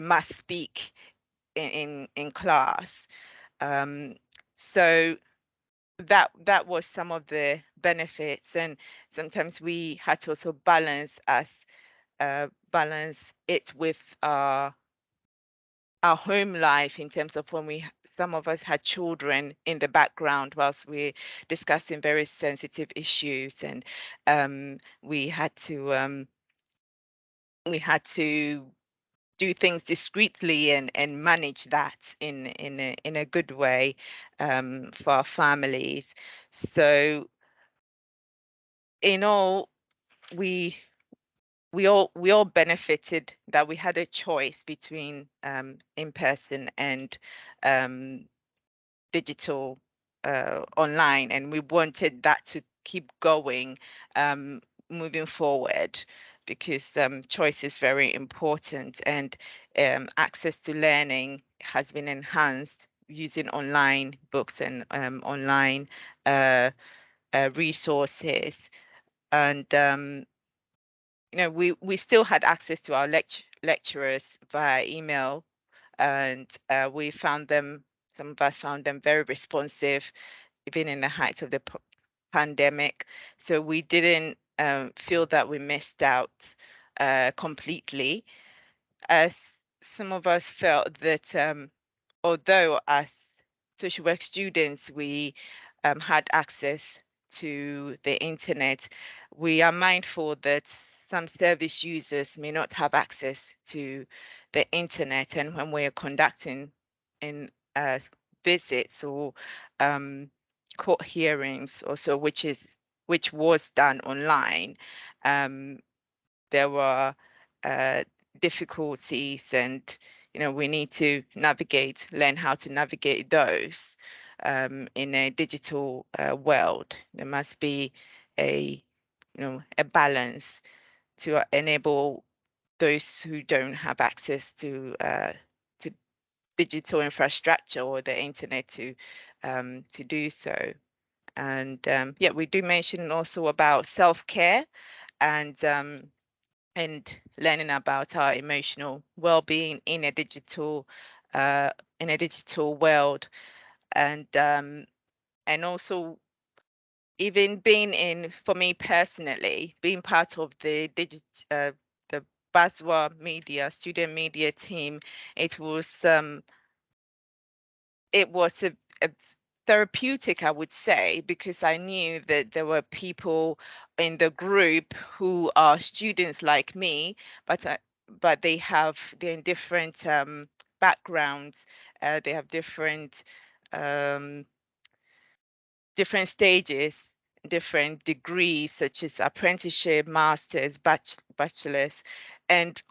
must speak in class. So that was some of the benefits, and sometimes we had to also balance it with our home life, in terms of when some of us had children in the background whilst we're discussing very sensitive issues, and we had to do things discreetly and manage that in a good way for our families. So in all, we all benefited, that we had a choice between in person and digital online, and we wanted that to keep going moving forward, because choice is very important, and access to learning has been enhanced using online books and online resources. And we still had access to our lecturers via email, and some of us found them very responsive, even in the height of the pandemic. So we didn't feel that we missed out completely, as some of us felt that although as social work students we had access to the internet, we are mindful that some service users may not have access to the internet, and when we're conducting in visits or court hearings also, which was done online, there were difficulties, and we need to learn how to navigate those in a digital world. There must be a balance to enable those who don't have access to digital infrastructure or the internet to do so. And yeah, we do mention also about self-care and learning about our emotional well-being in a digital world, and also even for me personally, being part of the BASWA media student media team, it was a therapeutic, I would say, because I knew that there were people in the group who are students like me, but they're in different backgrounds. They have different different stages, different degrees, such as apprenticeship, masters, bachelors, and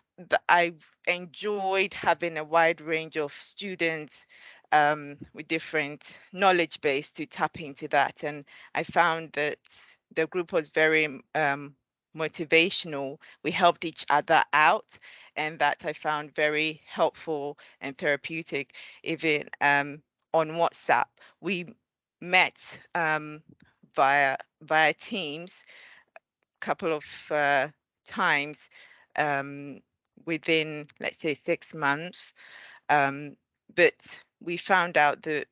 I enjoyed having a wide range of students with different knowledge base to tap into that. And I found that the group was very motivational. We helped each other out, and that I found very helpful and therapeutic. Even on WhatsApp, we met via Teams a couple of times within, let's say, 6 months. But we found out that,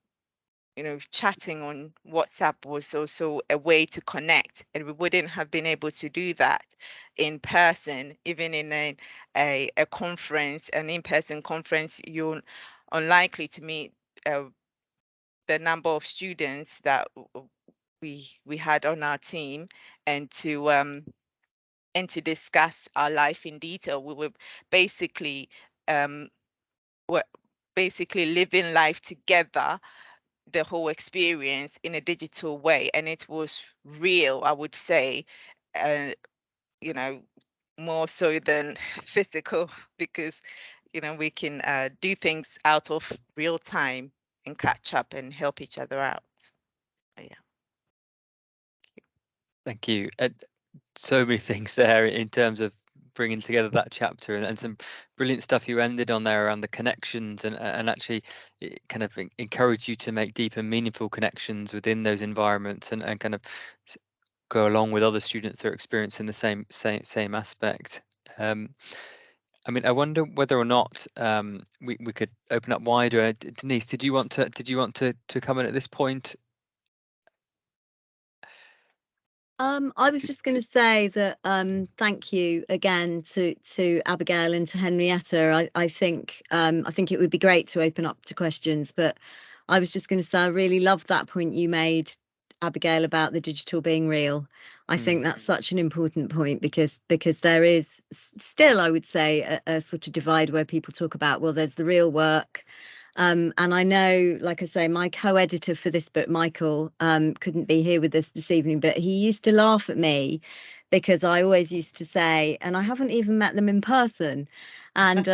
you know, chatting on WhatsApp was also a way to connect, and we wouldn't have been able to do that in person. Even in a conference, an in-person conference, you're unlikely to meet the number of students that we had on our team, and to discuss our life in detail. We were basically living life together, the whole experience in a digital way, and it was real, I would say, you know, more so than physical, because, you know, we can do things out of real time and catch up and help each other out. So, yeah. Thank you. So many things there in terms of bringing together that chapter, and some brilliant stuff you ended on there around the connections, and actually it kind of encourage you to make deep and meaningful connections within those environments, and kind of go along with other students that are experiencing the same aspect. I mean, I wonder whether or not we could open up wider. Denise, did you want to come in at this point? I was just going to say that thank you again to Abigail and to Henrietta. I think it would be great to open up to questions, but I was just going to say I really loved that point you made, Abigail, about the digital being real. I think that's such an important point, because there is still, I would say, a sort of divide where people talk about, well, there's the real work. And I know, like I say, my co-editor for this book, Michael, couldn't be here with us this evening, but he used to laugh at me because I always used to say, and I haven't even met them in person. And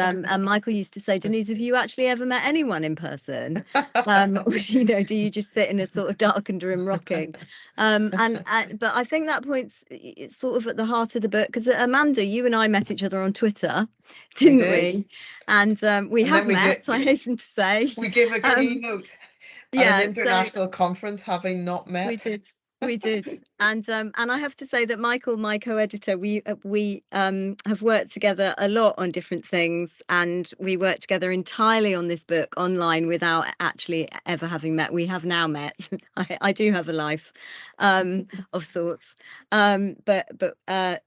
Michael used to say, Denise, have you actually ever met anyone in person? You know, do you just sit in a sort of darkened room rocking? But I think that point's it's sort of at the heart of the book, because Amanda, you and I met each other on Twitter, didn't we? And we have met, I hasten to say. We gave a keynote at an international conference, having not met. We did. And I have to say that Michael, my co-editor, we have worked together a lot on different things, and we worked together entirely on this book online without actually ever having met. We have now met. I do have a life of sorts. So I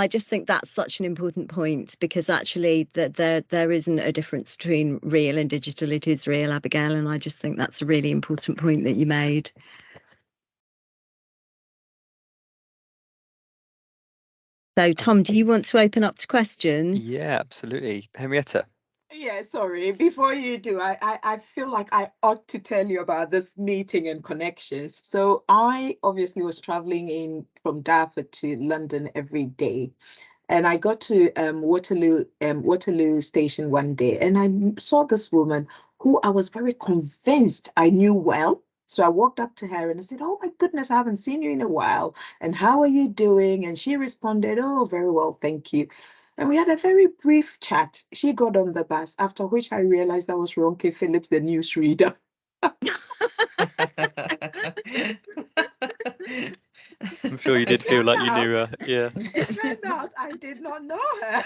just think that's such an important point, because actually there isn't a difference between real and digital. It is real, Abigail, and I just think that's a really important point that you made. So, Tom, do you want to open up to questions? Yeah, absolutely. Henrietta. Yeah, sorry. Before you do, I feel like I ought to tell you about this meeting and connections. So I obviously was traveling from Dartford to London every day. And I got to Waterloo Station one day, and I saw this woman who I was very convinced I knew well. So I walked up to her and I said, "Oh my goodness, I haven't seen you in a while. And how are you doing?" And she responded, "Oh, very well, thank you." And we had a very brief chat. She got on the bus, after which I realized that was Ronke Phillips, the newsreader. I'm sure you did feel like you knew her. Yeah. It turned out I did not know her,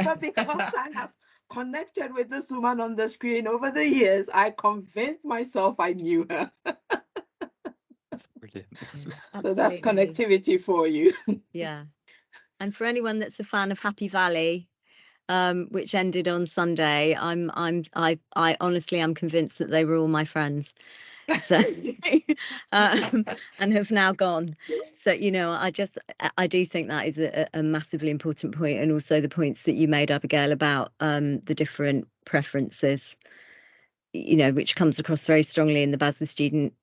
but because I have connected with this woman on the screen over the years, I convinced myself I knew her. That's brilliant. So that's connectivity for you. Yeah. And for anyone that's a fan of Happy Valley, which ended on Sunday, I honestly am convinced that they were all my friends. So and have now gone. So, you know, I do think that is a massively important point, and also the points that you made, Abigail, about the different preferences, you know, which comes across very strongly in the BASW student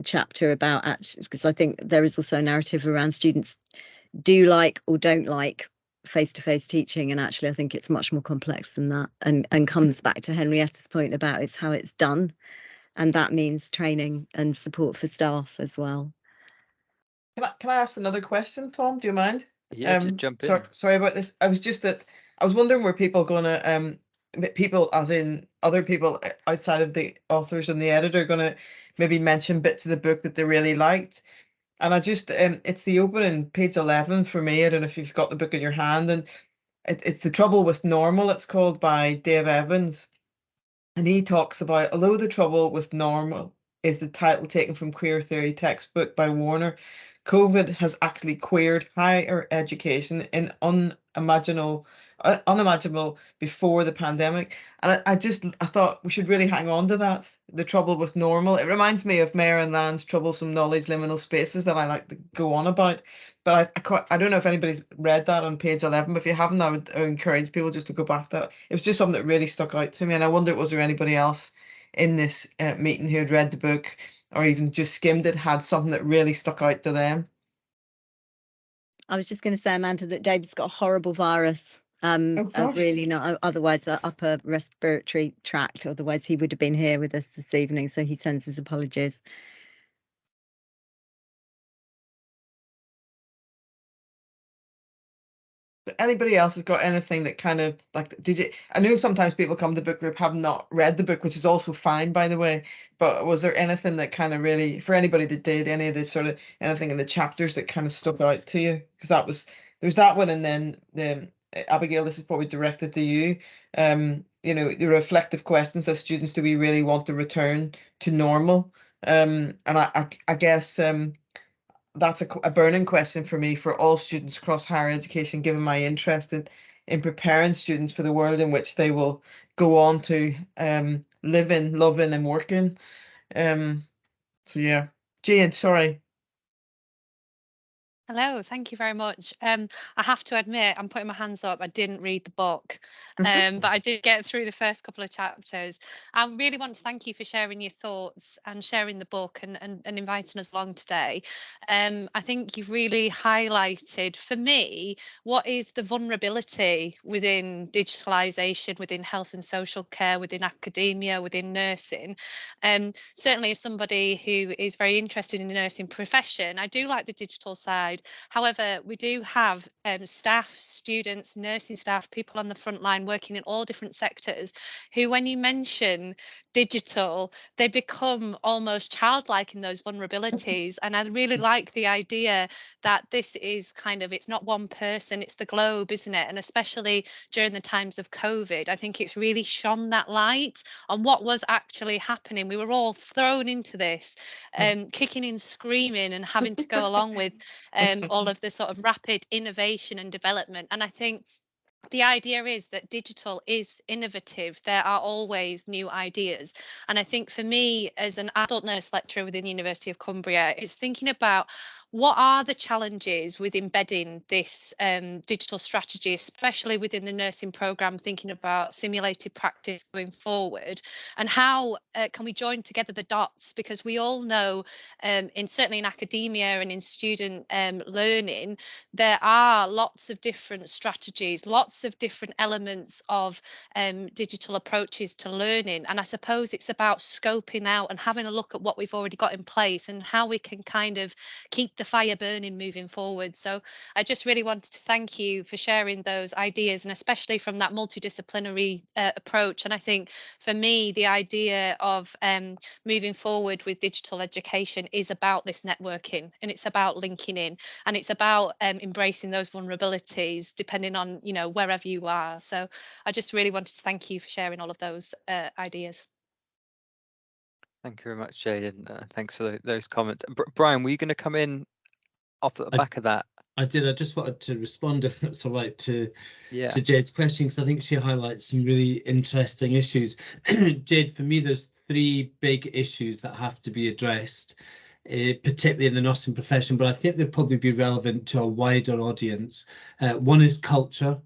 chapter about, actually, because I think there is also a narrative around students do like or don't like face-to-face teaching, and actually I think it's much more complex than that, and comes back to Henrietta's point about it's how it's done, and that means training and support for staff as well. Can I ask another question, Tom? Do you mind? Yeah, jump in. Sorry about this. I was wondering, were people gonna people as in other people outside of the authors and the editor gonna maybe mention bits of the book that they really liked? And I just it's the opening, page 11 for me. I don't know if you've got the book in your hand, and it's The Trouble with Normal, it's called, by Dave Evans. And he talks about, although The Trouble with Normal is the title taken from Queer Theory textbook by Warner, COVID has actually queered higher education in unimaginable before the pandemic. And I thought we should really hang on to that, The Trouble with Normal. It reminds me of Mary Land's Troublesome Knowledge, Liminal Spaces, that I like to go on about. But I don't know if anybody's read that on page 11, but if you haven't, I would encourage people just to go back to that. It was just something that really stuck out to me, and I wonder, was there anybody else in this meeting who had read the book or even just skimmed it, had something that really stuck out to them? I was just going to say, Amanda, that David's got a horrible virus. Gosh. Really not, otherwise upper respiratory tract, otherwise he would have been here with us this evening, so he sends his apologies. Anybody else has got anything that kind of like, I know sometimes people come to book group have not read the book, which is also fine, by the way, but was there anything that kind of really, for anybody that did, any of the sort of anything in the chapters that kind of stuck out to you? Because there's that one, and then Abigail, this is probably directed to you. You know, the reflective questions as students: do we really want to return to normal? And I guess that's a burning question for me, for all students across higher education, given my interest in preparing students for the world in which they will go on to live in, love in, and work in. So yeah, Jane, sorry. Hello, thank you very much. I have to admit, I'm putting my hands up, I didn't read the book, but I did get through the first couple of chapters. I really want to thank you for sharing your thoughts and sharing the book and inviting us along today. I think you've really highlighted, for me, what is the vulnerability within digitalisation, within health and social care, within academia, within nursing. Certainly, as somebody who is very interested in the nursing profession, I do like the digital side. However, we do have staff, students, nursing staff, people on the front line working in all different sectors who, when you mention digital, they become almost childlike in those vulnerabilities. And I really like the idea that this is kind of, it's not one person, it's the globe, isn't it? And especially during the times of COVID, I think it's really shone that light on what was actually happening. We were all thrown into this, kicking and screaming and having to go along with all of the sort of rapid innovation and development. And I think the idea is that digital is innovative. There are always new ideas. And I think for me, as an adult nurse lecturer within the University of Cumbria, is thinking about what are the challenges with embedding this digital strategy, especially within the nursing programme, thinking about simulated practice going forward, and how can we join together the dots? Because we all know, certainly in academia and in student learning, there are lots of different strategies, lots of different elements of digital approaches to learning. And I suppose it's about scoping out and having a look at what we've already got in place and how we can kind of keep the fire burning moving forward. So I just really wanted to thank you for sharing those ideas, and especially from that multidisciplinary approach. And I think for me, the idea of moving forward with digital education is about this networking, and it's about linking in, and it's about embracing those vulnerabilities depending on, you know, wherever you are. So I just really wanted to thank you for sharing all of those ideas. Thank you very much, Jade, and thanks for those comments. Brian, were you going to come in off the back of that? I did. I just wanted to respond, if it's all right, to Yeah. Jade's question, because I think she highlights some really interesting issues. Jade, for me, there's three big issues that have to be addressed, particularly in the nursing profession, but I think they'd probably be relevant to a wider audience. One is culture.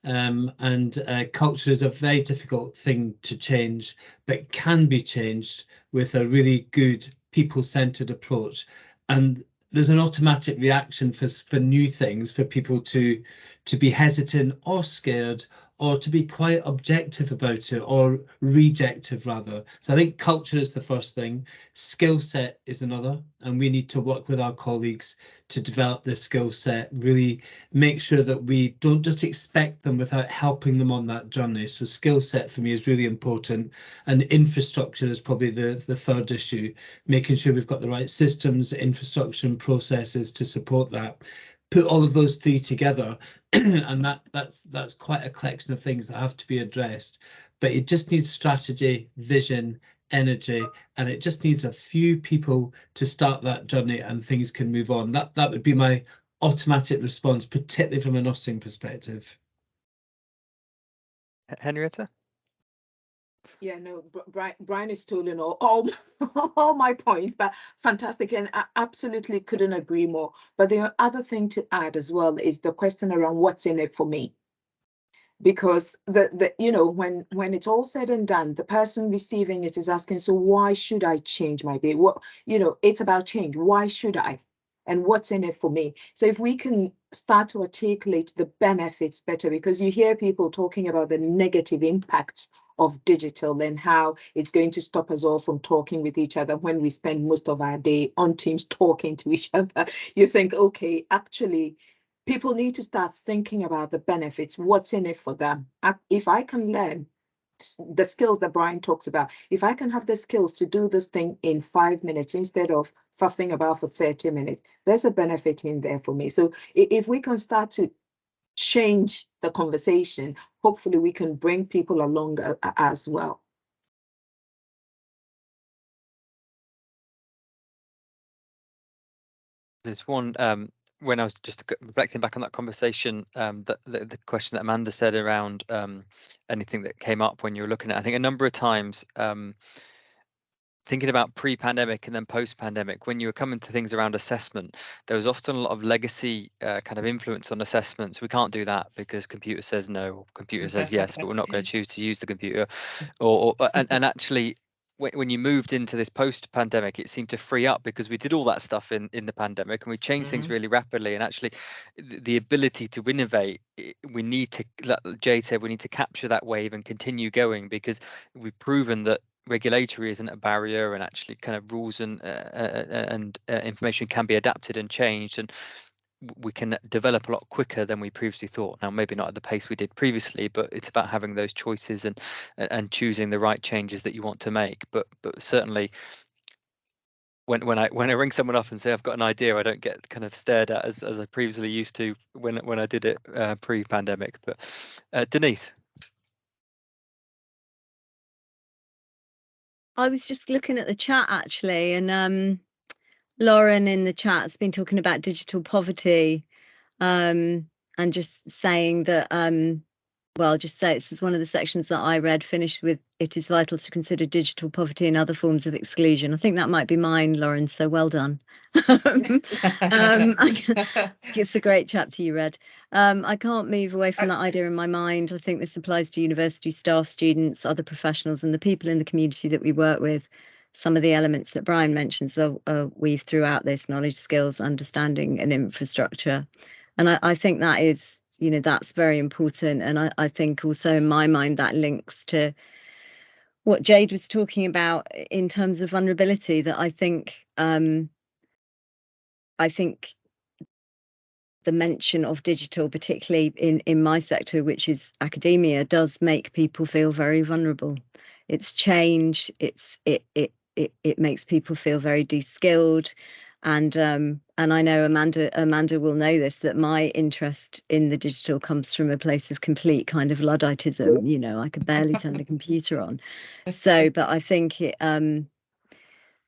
and culture is a very difficult thing to change, but can be changed with a really good people-centered approach. And there's an automatic reaction for new things, for people to be hesitant or scared, or to be quite objective about it, or rejective rather. So I think culture is the first thing. Skill set is another, and we need to work with our colleagues to develop this skill set, really make sure that we don't just expect them without helping them on that journey. So skill set for me is really important, and infrastructure is probably the third issue, making sure we've got the right systems, infrastructure and processes to support that. Put all of those three together and that's quite a collection of things that have to be addressed, but it just needs strategy, vision, energy, and it just needs a few people to start that journey and things can move on. That would be my automatic response, particularly from a nursing perspective. Henrietta? Yeah, no, Brian is stolen all my points, but fantastic, and I absolutely couldn't agree more. But the other thing to add as well is the question around what's in it for me. Because the you know, when it's all said and done, the person receiving it is asking, so why should I change my behavior? What, you know, it's about change. Why should I? And what's in it for me? So if we can start to articulate the benefits better, because you hear people talking about the negative impacts of digital and how it's going to stop us all from talking with each other when we spend most of our day on Teams talking to each other. You think, okay, actually, people need to start thinking about the benefits, what's in it for them. If I can learn the skills that Brian talks about, if I can have the skills to do this thing in 5 minutes instead of faffing about for 30 minutes, there's a benefit in there for me. So if we can start to change the conversation, hopefully we can bring people along as well. There's one, when I was just reflecting back on that conversation, the question that Amanda said around anything that came up when you were looking at, I think a number of times, thinking about pre-pandemic and then post-pandemic, when you were coming to things around assessment, there was often a lot of legacy kind of influence on assessments. We can't do that because computer says no, or computer says yes, but we're not going to choose to use the computer. And actually, when you moved into this post-pandemic, it seemed to free up because we did all that stuff in the pandemic and we changed things really rapidly. And actually, the ability to innovate, we need to, like Jay said, we need to capture that wave and continue going, because we've proven that regulatory isn't a barrier, and actually kind of rules and information can be adapted and changed, and we can develop a lot quicker than we previously thought. Now, maybe not at the pace we did previously, but it's about having those choices and choosing the right changes that you want to make. But certainly, when I ring someone up and say I've got an idea, I don't get kind of stared at as I previously used to when I did it pre-pandemic. But Denise. I was just looking at the chat actually, and Lauren in the chat has been talking about digital poverty, and just saying that, well, I'll just say this is one of the sections that I read, finished with, it is vital to consider digital poverty and other forms of exclusion. I think that might be mine, Lauren, so well done. It's a great chapter you read. I can't move away from that idea in my mind. I think this applies to university staff, students, other professionals, and the people in the community that we work with. Some of the elements that Brian mentions are weaved throughout this: knowledge, skills, understanding, and infrastructure. And I think that is, you know, that's very important. And I think also in my mind that links to what Jade was talking about in terms of vulnerability, that I think the mention of digital, particularly in my sector, which is academia, does make people feel very vulnerable. It's change, it makes people feel very de-skilled. And I know Amanda will know this, that my interest in the digital comes from a place of complete kind of Ludditism. You know, I could barely turn the computer on. So, but I think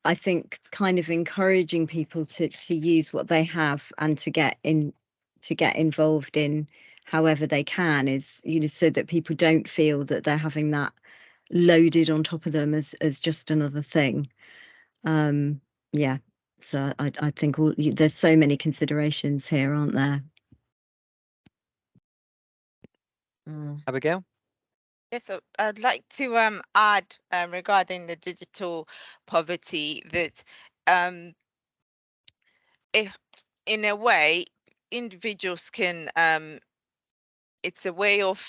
I think kind of encouraging people to use what they have and to get involved in however they can is, you know, so that people don't feel that they're having that loaded on top of them as just another thing. Yeah. So I think there's so many considerations here, aren't there? Abigail? Yes, so I'd like to add regarding the digital poverty that if in a way individuals can it's a way of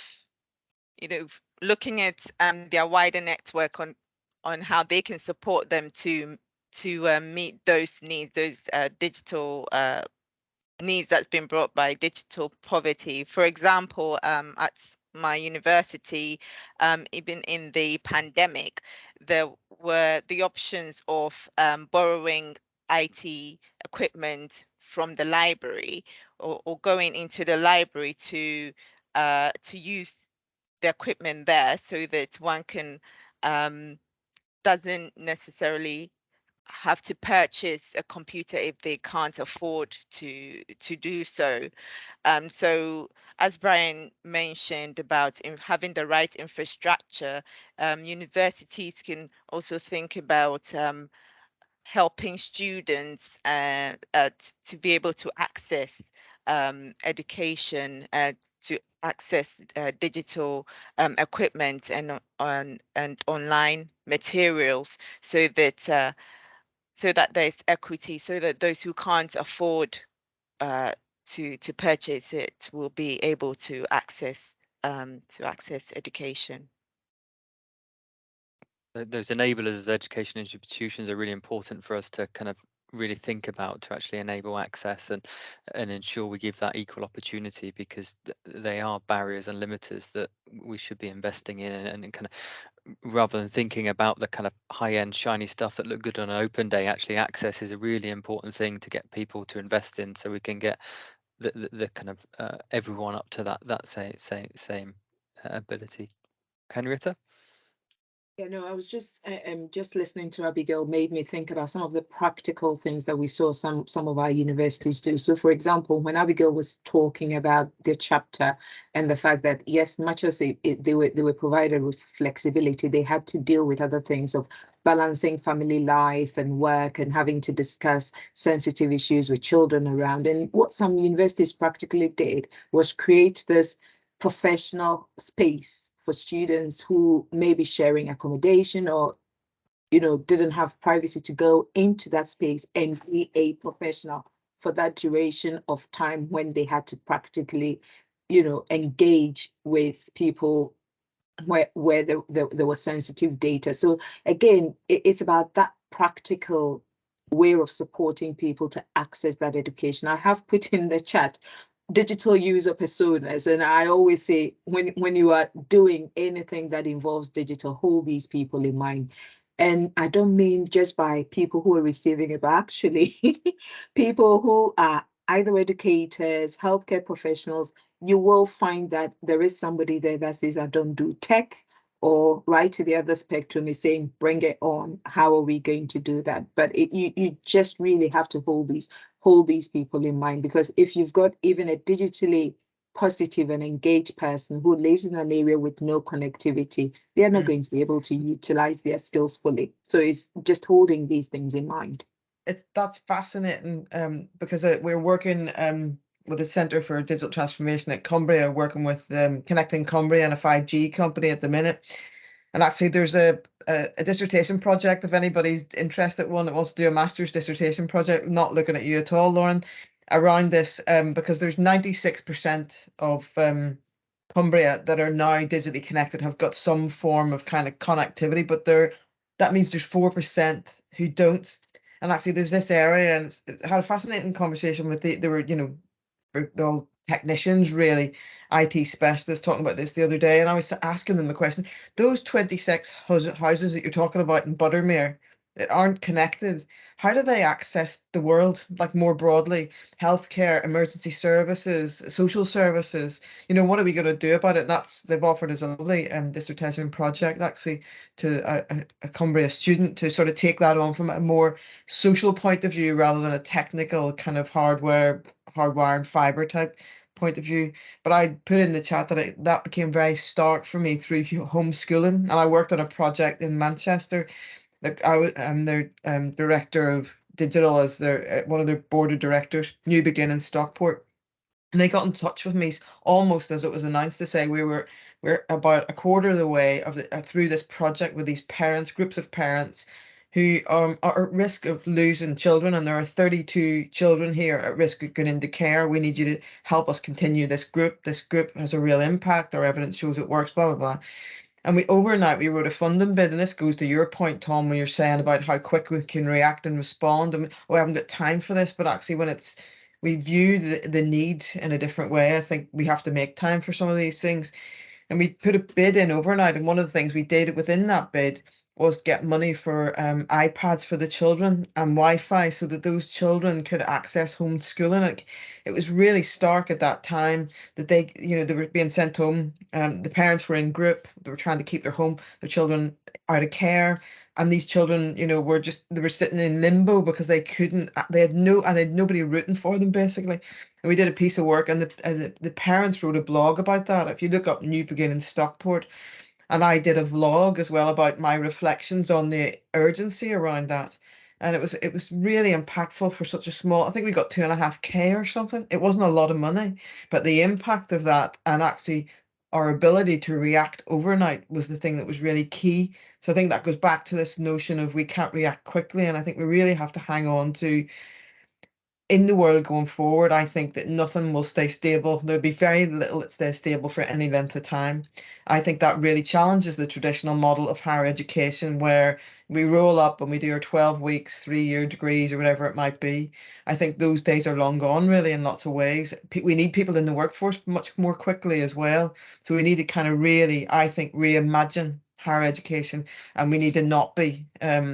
looking at their wider network on how they can support them to meet those needs, those digital needs that's been brought by digital poverty. For example, at my university, even in the pandemic, there were the options of borrowing IT equipment from the library or going into the library to use the equipment there so that one can doesn't necessarily have to purchase a computer if they can't afford to do so. So as Brian mentioned about having the right infrastructure, universities can also think about helping students to be able to access education, to access digital equipment and online materials, so that there's equity, so that those who can't afford to purchase it will be able to access education. Those enablers as education institutions are really important for us to kind of really think about, to actually enable access and ensure we give that equal opportunity, because they are barriers and limiters that we should be investing in, and kind of, rather than thinking about the kind of high-end shiny stuff that look good on an open day, actually access is a really important thing to get people to invest in, so we can get the kind of everyone up to that same ability. Henrietta? Yeah, no, I was just listening to Abigail made me think about some of the practical things that we saw some of our universities do. So, for example, when Abigail was talking about the chapter and the fact that yes, much as they were provided with flexibility, they had to deal with other things of balancing family life and work and having to discuss sensitive issues with children around. And what some universities practically did was create this professional space for students who may be sharing accommodation or didn't have privacy to go into that space and be a professional for that duration of time when they had to practically engage with people where there was sensitive data. So again, it's about that practical way of supporting people to access that education. I have put in the chat digital user personas, and I always say when you are doing anything that involves digital, hold these people in mind. And I don't mean just by people who are receiving it, but actually people who are either educators, healthcare professionals. You will find that there is somebody there that says, I don't do tech, or right to the other spectrum is saying, bring it on. How are we going to do that? But you just really have to hold these people in mind, because if you've got even a digitally positive and engaged person who lives in an area with no connectivity, they're not going to be able to utilize their skills fully. So it's just holding these things in mind. That's fascinating, because we're working with the Centre for Digital Transformation at Cumbria, working with Connecting Cumbria and a 5G company at the minute. And actually there's a dissertation project, if anybody's interested, one that wants to do a master's dissertation project, not looking at you at all, Lauren, around this, because there's 96% of Cumbria that are now digitally connected, have got some form of kind of connectivity, but that means there's 4% who don't. And actually there's this area, and I had a fascinating conversation with they were, they're all technicians, really, IT specialists, talking about this the other day, and I was asking them the question, those 26 houses that you're talking about in Buttermere that aren't connected, how do they access the world, like more broadly, healthcare, emergency services, social services? What are we going to do about it? And they've offered us a lovely dissertation project, actually, to a Cumbria student, to sort of take that on from a more social point of view rather than a technical kind of hardware and fiber type point of view. But I put in the chat that that became very stark for me through homeschooling, and I worked on a project in Manchester. Like I was their director of digital, as their one of their board of directors, New Begin in Stockport. And they got in touch with me almost as it was announced to say we're about a quarter of the way of through this project with these parents, groups of parents who are at risk of losing children, and there are 32 children here at risk of going into care. We need you to help us continue this group. This group has a real impact. Our evidence shows it works, blah, blah, blah. And overnight we wrote a funding bid, and this goes to your point, Tom, when you're saying about how quick we can react and respond. And we haven't got time for this, but actually when we view the need in a different way, I think we have to make time for some of these things. And we put a bid in overnight, and one of the things we did within that bid was get money for iPads for the children and Wi-Fi so that those children could access homeschooling. Like, it was really stark at that time that they were being sent home. The parents were in group. They were trying to keep their children out of care. And these children, they were sitting in limbo because they had nobody rooting for them, basically. And we did a piece of work, and the parents wrote a blog about that. If you look up New Beginnings Stockport, and I did a vlog as well about my reflections on the urgency around that. And it was really impactful for such a small, I think we got 2.5K or something. It wasn't a lot of money, but the impact of that and actually our ability to react overnight was the thing that was really key. So I think that goes back to this notion of we can't react quickly. And I think we really have to hang on to, in the world going forward, I think that nothing will stay stable. There'll be very little that stays stable for any length of time. I think that really challenges the traditional model of higher education, where we roll up and we do our 12 weeks, 3-year degrees or whatever it might be. I think those days are long gone, really, in lots of ways. We need people in the workforce much more quickly as well. So we need to kind of really, I think, reimagine higher education, and we need to not be as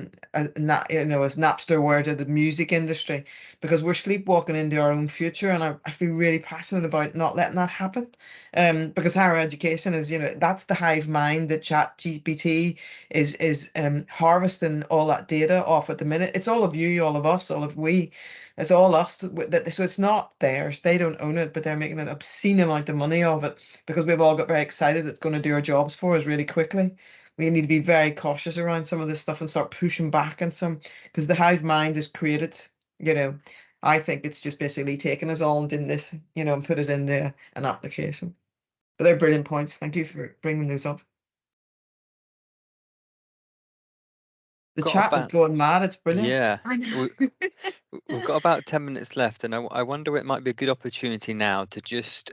Napster were to the music industry, because we're sleepwalking into our own future, and I feel really passionate about not letting that happen. Because higher education is, that's the hive mind that ChatGPT is harvesting all that data off at the minute. It's all of you, all of us, all of we. It's all us. So it's not theirs. They don't own it, but they're making an obscene amount of money of it because we've all got very excited it's going to do our jobs for us really quickly. We need to be very cautious around some of this stuff and start pushing back on some, because the hive mind is created, I think it's just basically taken us all and did this, and put us in an application. But they're brilliant points. Thank you for bringing those up. The chat is going mad. It's brilliant. Yeah, I know. we've got about 10 minutes left, and I wonder it might be a good opportunity now to just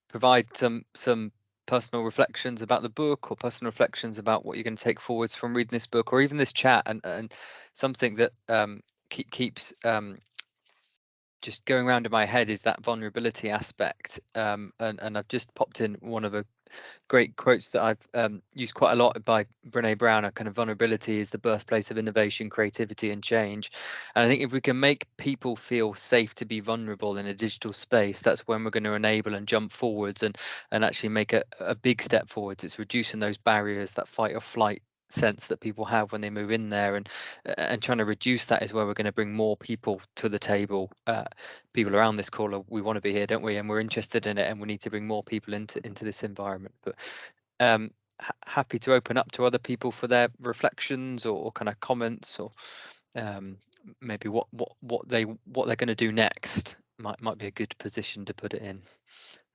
provide some personal reflections about the book, or personal reflections about what you're going to take forwards from reading this book, or even this chat, and something that keeps just going around in my head is that vulnerability aspect. And I've just popped in one of the great quotes that I've used quite a lot by Brené Brown. A kind of vulnerability is the birthplace of innovation, creativity, and change. And I think if we can make people feel safe to be vulnerable in a digital space, that's when we're going to enable and jump forwards and actually make a big step forwards. It's reducing those barriers, that fight or flight sense that people have when they move in there, and trying to reduce that is where we're going to bring more people to the table. People around this call, we want to be here, don't we? And we're interested in it, and we need to bring more people into this environment. But happy to open up to other people for their reflections or kind of comments, or maybe what they're going to do next might be a good position to put it in.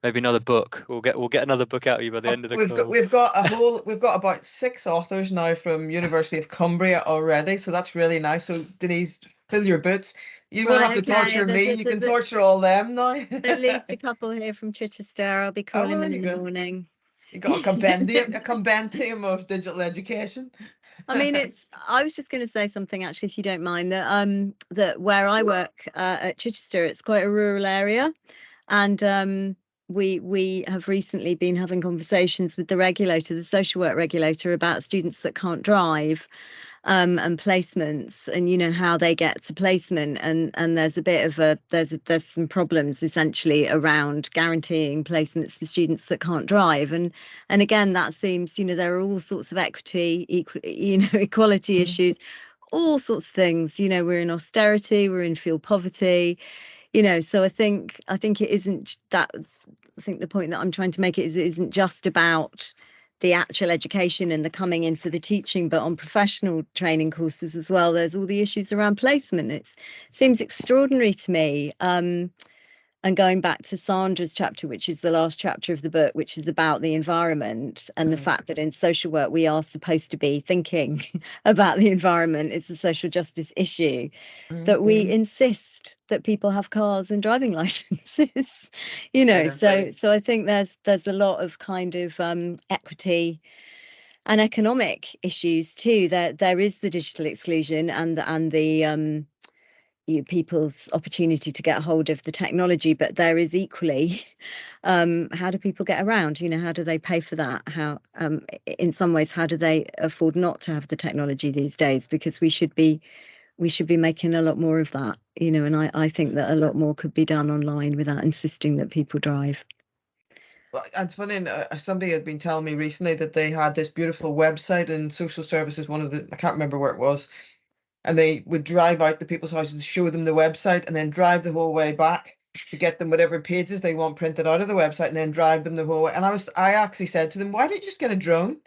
Maybe another book. We'll get another book out of you by the end of the call. We've got about 6 authors now from University of Cumbria already, so that's really nice. So Denise, fill your boots. You won't have to torture me. You can torture all them now. At least a couple here from Chichester. I'll be calling them in the morning. You got a compendium of digital education. I mean, I was just going to say something, actually, if you don't mind, that where I work at Chichester, it's quite a rural area, and we have recently been having conversations with the regulator, the social work regulator, about students that can't drive, and placements, and how they get to placement, and there's a bit of there's some problems essentially around guaranteeing placements for students that can't drive, and again that seems, there are all sorts of equity, equality issues, all sorts of things. We're in austerity, we're in fuel poverty, so I think it isn't that. I think the point that I'm trying to make is it isn't just about the actual education and the coming in for the teaching, but on professional training courses as well, there's all the issues around placement. It seems extraordinary to me And going back to Sandra's chapter, which is the last chapter of the book, which is about the environment and the fact that in social work we are supposed to be thinking about the environment. It's a social justice issue, that we insist that people have cars and driving licenses. You know, so I think there's a lot of kind of equity and economic issues too. There is the digital exclusion and the people's opportunity to get hold of the technology, but there is equally how do people get around? You know, how do they pay for that? How in some ways, how do they afford not to have the technology these days? Because we should be making a lot more of that, you know, and I think that a lot more could be done online without insisting that people drive. Well, and funny, somebody had been telling me recently that they had this beautiful website in social services, I can't remember where it was, and they would drive out to people's houses to show them the website and then drive the whole way back to get them whatever pages they want printed out of the website and then drive them the whole way. And I actually said to them, why don't you just get a drone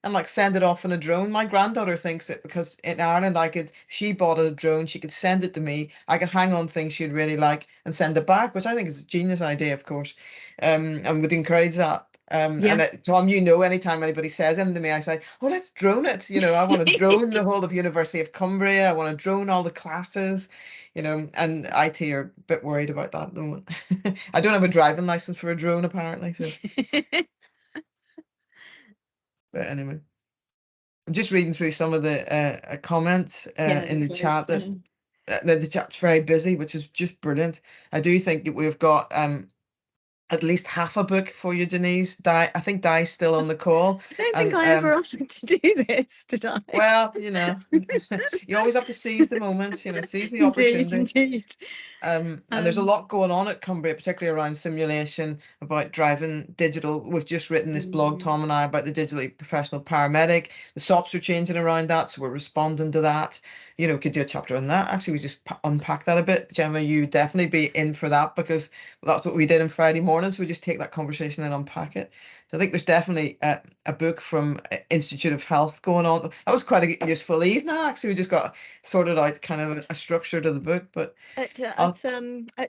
and like send it off in a drone? My granddaughter thinks it because in Ireland she bought a drone, she could send it to me, I could hang on things she'd really like and send it back, which I think is a genius idea, of course. And would encourage that. And Tom, you know, anytime anybody says anything to me, I say, oh, let's drone it. You know, I want to drone the whole of University of Cumbria. I want to drone all the classes, you know, and IT are a bit worried about that at the moment. I don't have a driving license for a drone, apparently. So. But anyway, I'm just reading through some of the comments in the chat. The chat's very busy, which is just brilliant. I do think that we've got at least half a book for you, Denise. I think Di's still on the call. I don't think I ever offered to do this, did I? Well, you know, you always have to seize the moments, you know, seize the opportunity. Indeed. And there's a lot going on at Cumbria, particularly around simulation, about driving digital. We've just written this blog, Tom and I, about the digitally professional paramedic. The SOPs are changing around that, so we're responding to that. You know, could do a chapter on that. Actually, we just unpack that a bit. Gemma, you definitely be in for that because that's what we did on Friday morning. So we just take that conversation and unpack it. So I think there's definitely a book from Institute of Health going on. That was quite a useful evening. Actually, we just got sorted out kind of a structure to the book. But at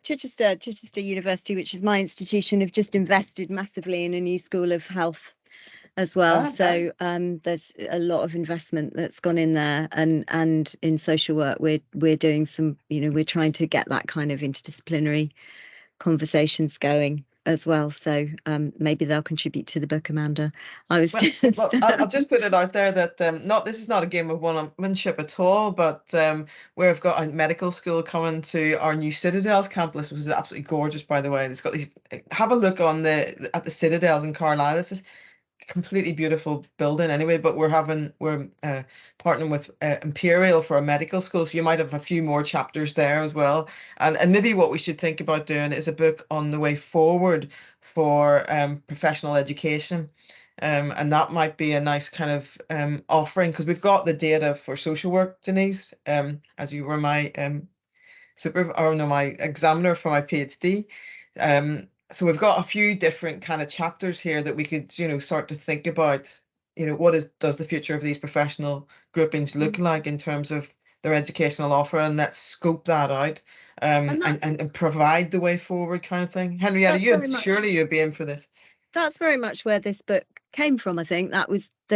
Chichester University, which is my institution, have just invested massively in a new school of health as well. So there's a lot of investment that's gone in there, and in social work we're doing some, you know, we're trying to get that kind of interdisciplinary conversations going as well. So maybe they'll contribute to the book, Amanda. I'll just put it out there that this is not a game of one-upmanship at all, but we've got a medical school coming to our new Citadels campus, which is absolutely gorgeous, by the way. It's got these. Have a look at the Citadels in Carlisle. This is completely beautiful building anyway, but we're partnering with Imperial for a medical school, so you might have a few more chapters there as well, and maybe what we should think about doing is a book on the way forward for professional education, and that might be a nice kind of offering, because we've got the data for social work, Denise, as you were my my examiner for my PhD. So we've got a few different kind of chapters here that we could, you know, start to think about, you know, does the future of these professional groupings look like in terms of their educational offer, and let's scope that out and provide the way forward kind of thing. Henrietta, you'd be in for this. That's very much where this book came from. I think that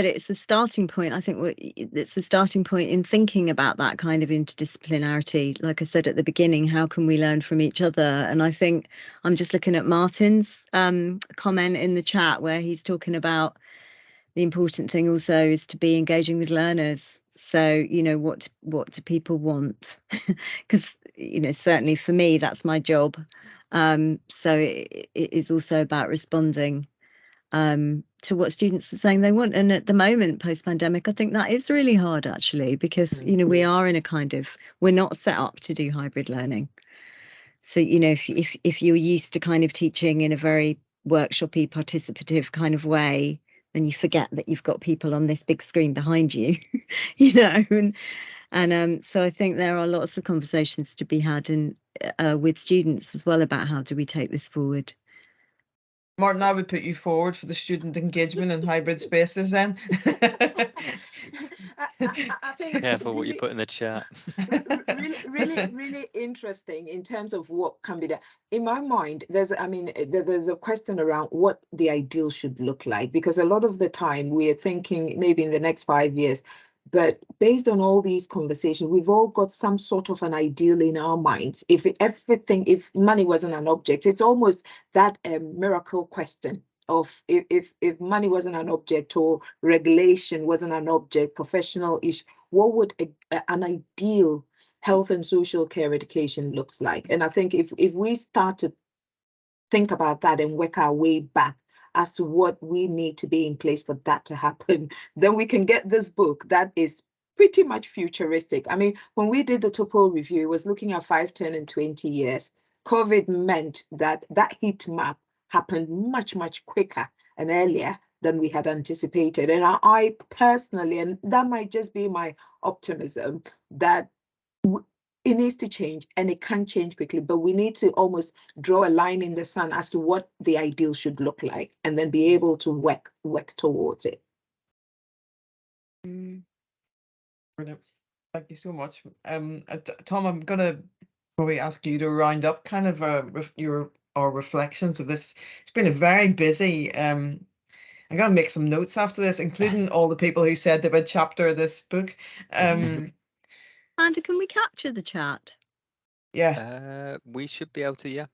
it's a starting point. I think it's a starting point in thinking about that kind of interdisciplinarity. Like I said at the beginning, how can we learn from each other? And I think I'm just looking at Martin's comment in the chat where he's talking about the important thing also is to be engaging with learners. So, you know, what do people want? Because, you know, certainly for me, that's my job. So it is also about responding to what students are saying they want. And at the moment, post-pandemic, I think that is really hard, actually, because, you know, we are in a kind of, we're not set up to do hybrid learning. So, you know, if you're used to kind of teaching in a very workshopy, participative kind of way, then you forget that you've got people on this big screen behind you, you know, and so I think there are lots of conversations to be had with students as well about how do we take this forward. Martin, I would put you forward for the student engagement in hybrid spaces then. I think Careful what you really, put in the chat. really interesting in terms of what can be done. In my mind, there's a question around what the ideal should look like, because a lot of the time we are thinking maybe in the next 5 years, but based on all these conversations, we've all got some sort of an ideal in our minds. If money wasn't an object, it's almost that miracle question of if money wasn't an object, or regulation wasn't an object, professional issue, what would an ideal health and social care education looks like? And I think if we start to think about that and work our way back as to what we need to be in place for that to happen, then we can get this book that is pretty much futuristic. I mean, when we did the Topol review, it was looking at 5, 10, and 20 years. COVID meant that heat map happened much, much quicker and earlier than we had anticipated. And I personally, and that might just be my optimism, that it needs to change, and it can change quickly, but we need to almost draw a line in the sand as to what the ideal should look like, and then be able to work towards it. Brilliant. Thank you so much. Tom, I'm gonna probably ask you to round up kind of our reflections of this. It's been a very busy. I'm gonna make some notes after this, including all the people who said they would chapter this book. Amanda, can we capture the chat? Yeah. We should be able to, yeah.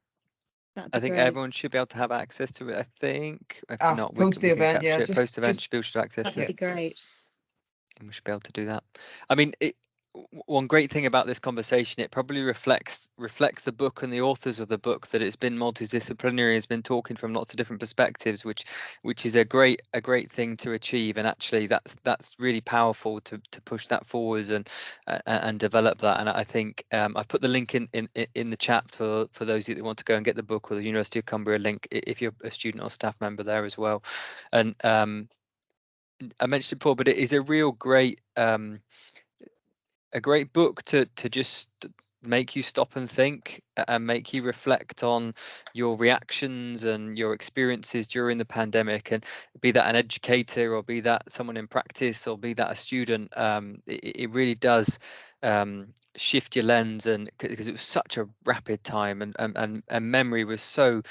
That'd be I think great. everyone should be able to have access to it. I think. If Ah, not, post the we can event, yeah, capture it. Post event, just- should be able to access That'd it. be great. And we should be able to do that. I mean, one great thing about this conversation, it probably reflects the book and the authors of the book, that it's been multidisciplinary, it's been talking from lots of different perspectives, which is a great thing to achieve. And actually that's really powerful to push that forwards and develop that. And I think I've put the link in the chat for those of you that want to go and get the book, or the University of Cumbria link if you're a student or staff member there as well. And I mentioned it before, but it is a real great book to just make you stop and think, and make you reflect on your reactions and your experiences during the pandemic. And be that an educator, or be that someone in practice, or be that a student, it really does shift your lens, and because it was such a rapid time, and memory was so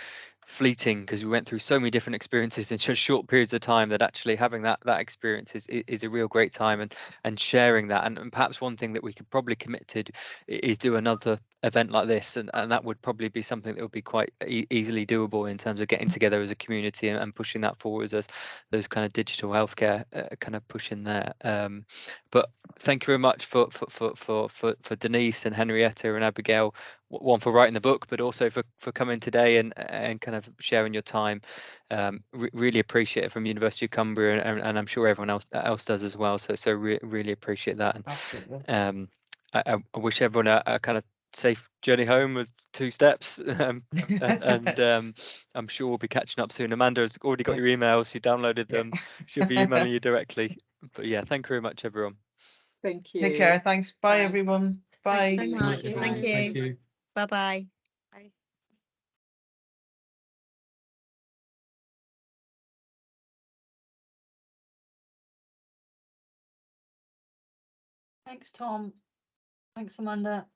fleeting, because we went through so many different experiences in just short periods of time, that actually having that experience is a real great time, and sharing that. And perhaps one thing that we could probably commit to is do another event like this, and that would probably be something that would be quite easily doable in terms of getting together as a community and pushing that forward as those kind of digital healthcare kind of pushing there. But thank you very much for Denise and Henrietta and Abigail, one for writing the book, but also for coming today and kind of sharing your time. Really appreciate it from University of Cumbria, and I'm sure everyone else does as well. So really appreciate that. And Absolutely. I wish everyone a kind of safe journey home with 2 steps. And I'm sure we'll be catching up soon. Amanda's already got your emails. She downloaded them. She'll be emailing you directly. But yeah, thank you very much, everyone. Thank you. Take care. Thanks. Bye, Bye. everyone. Bye. Thanks so much. Bye. Thank Thank you. you. Bye-bye. Bye. Thanks, Tom. Thanks, Amanda.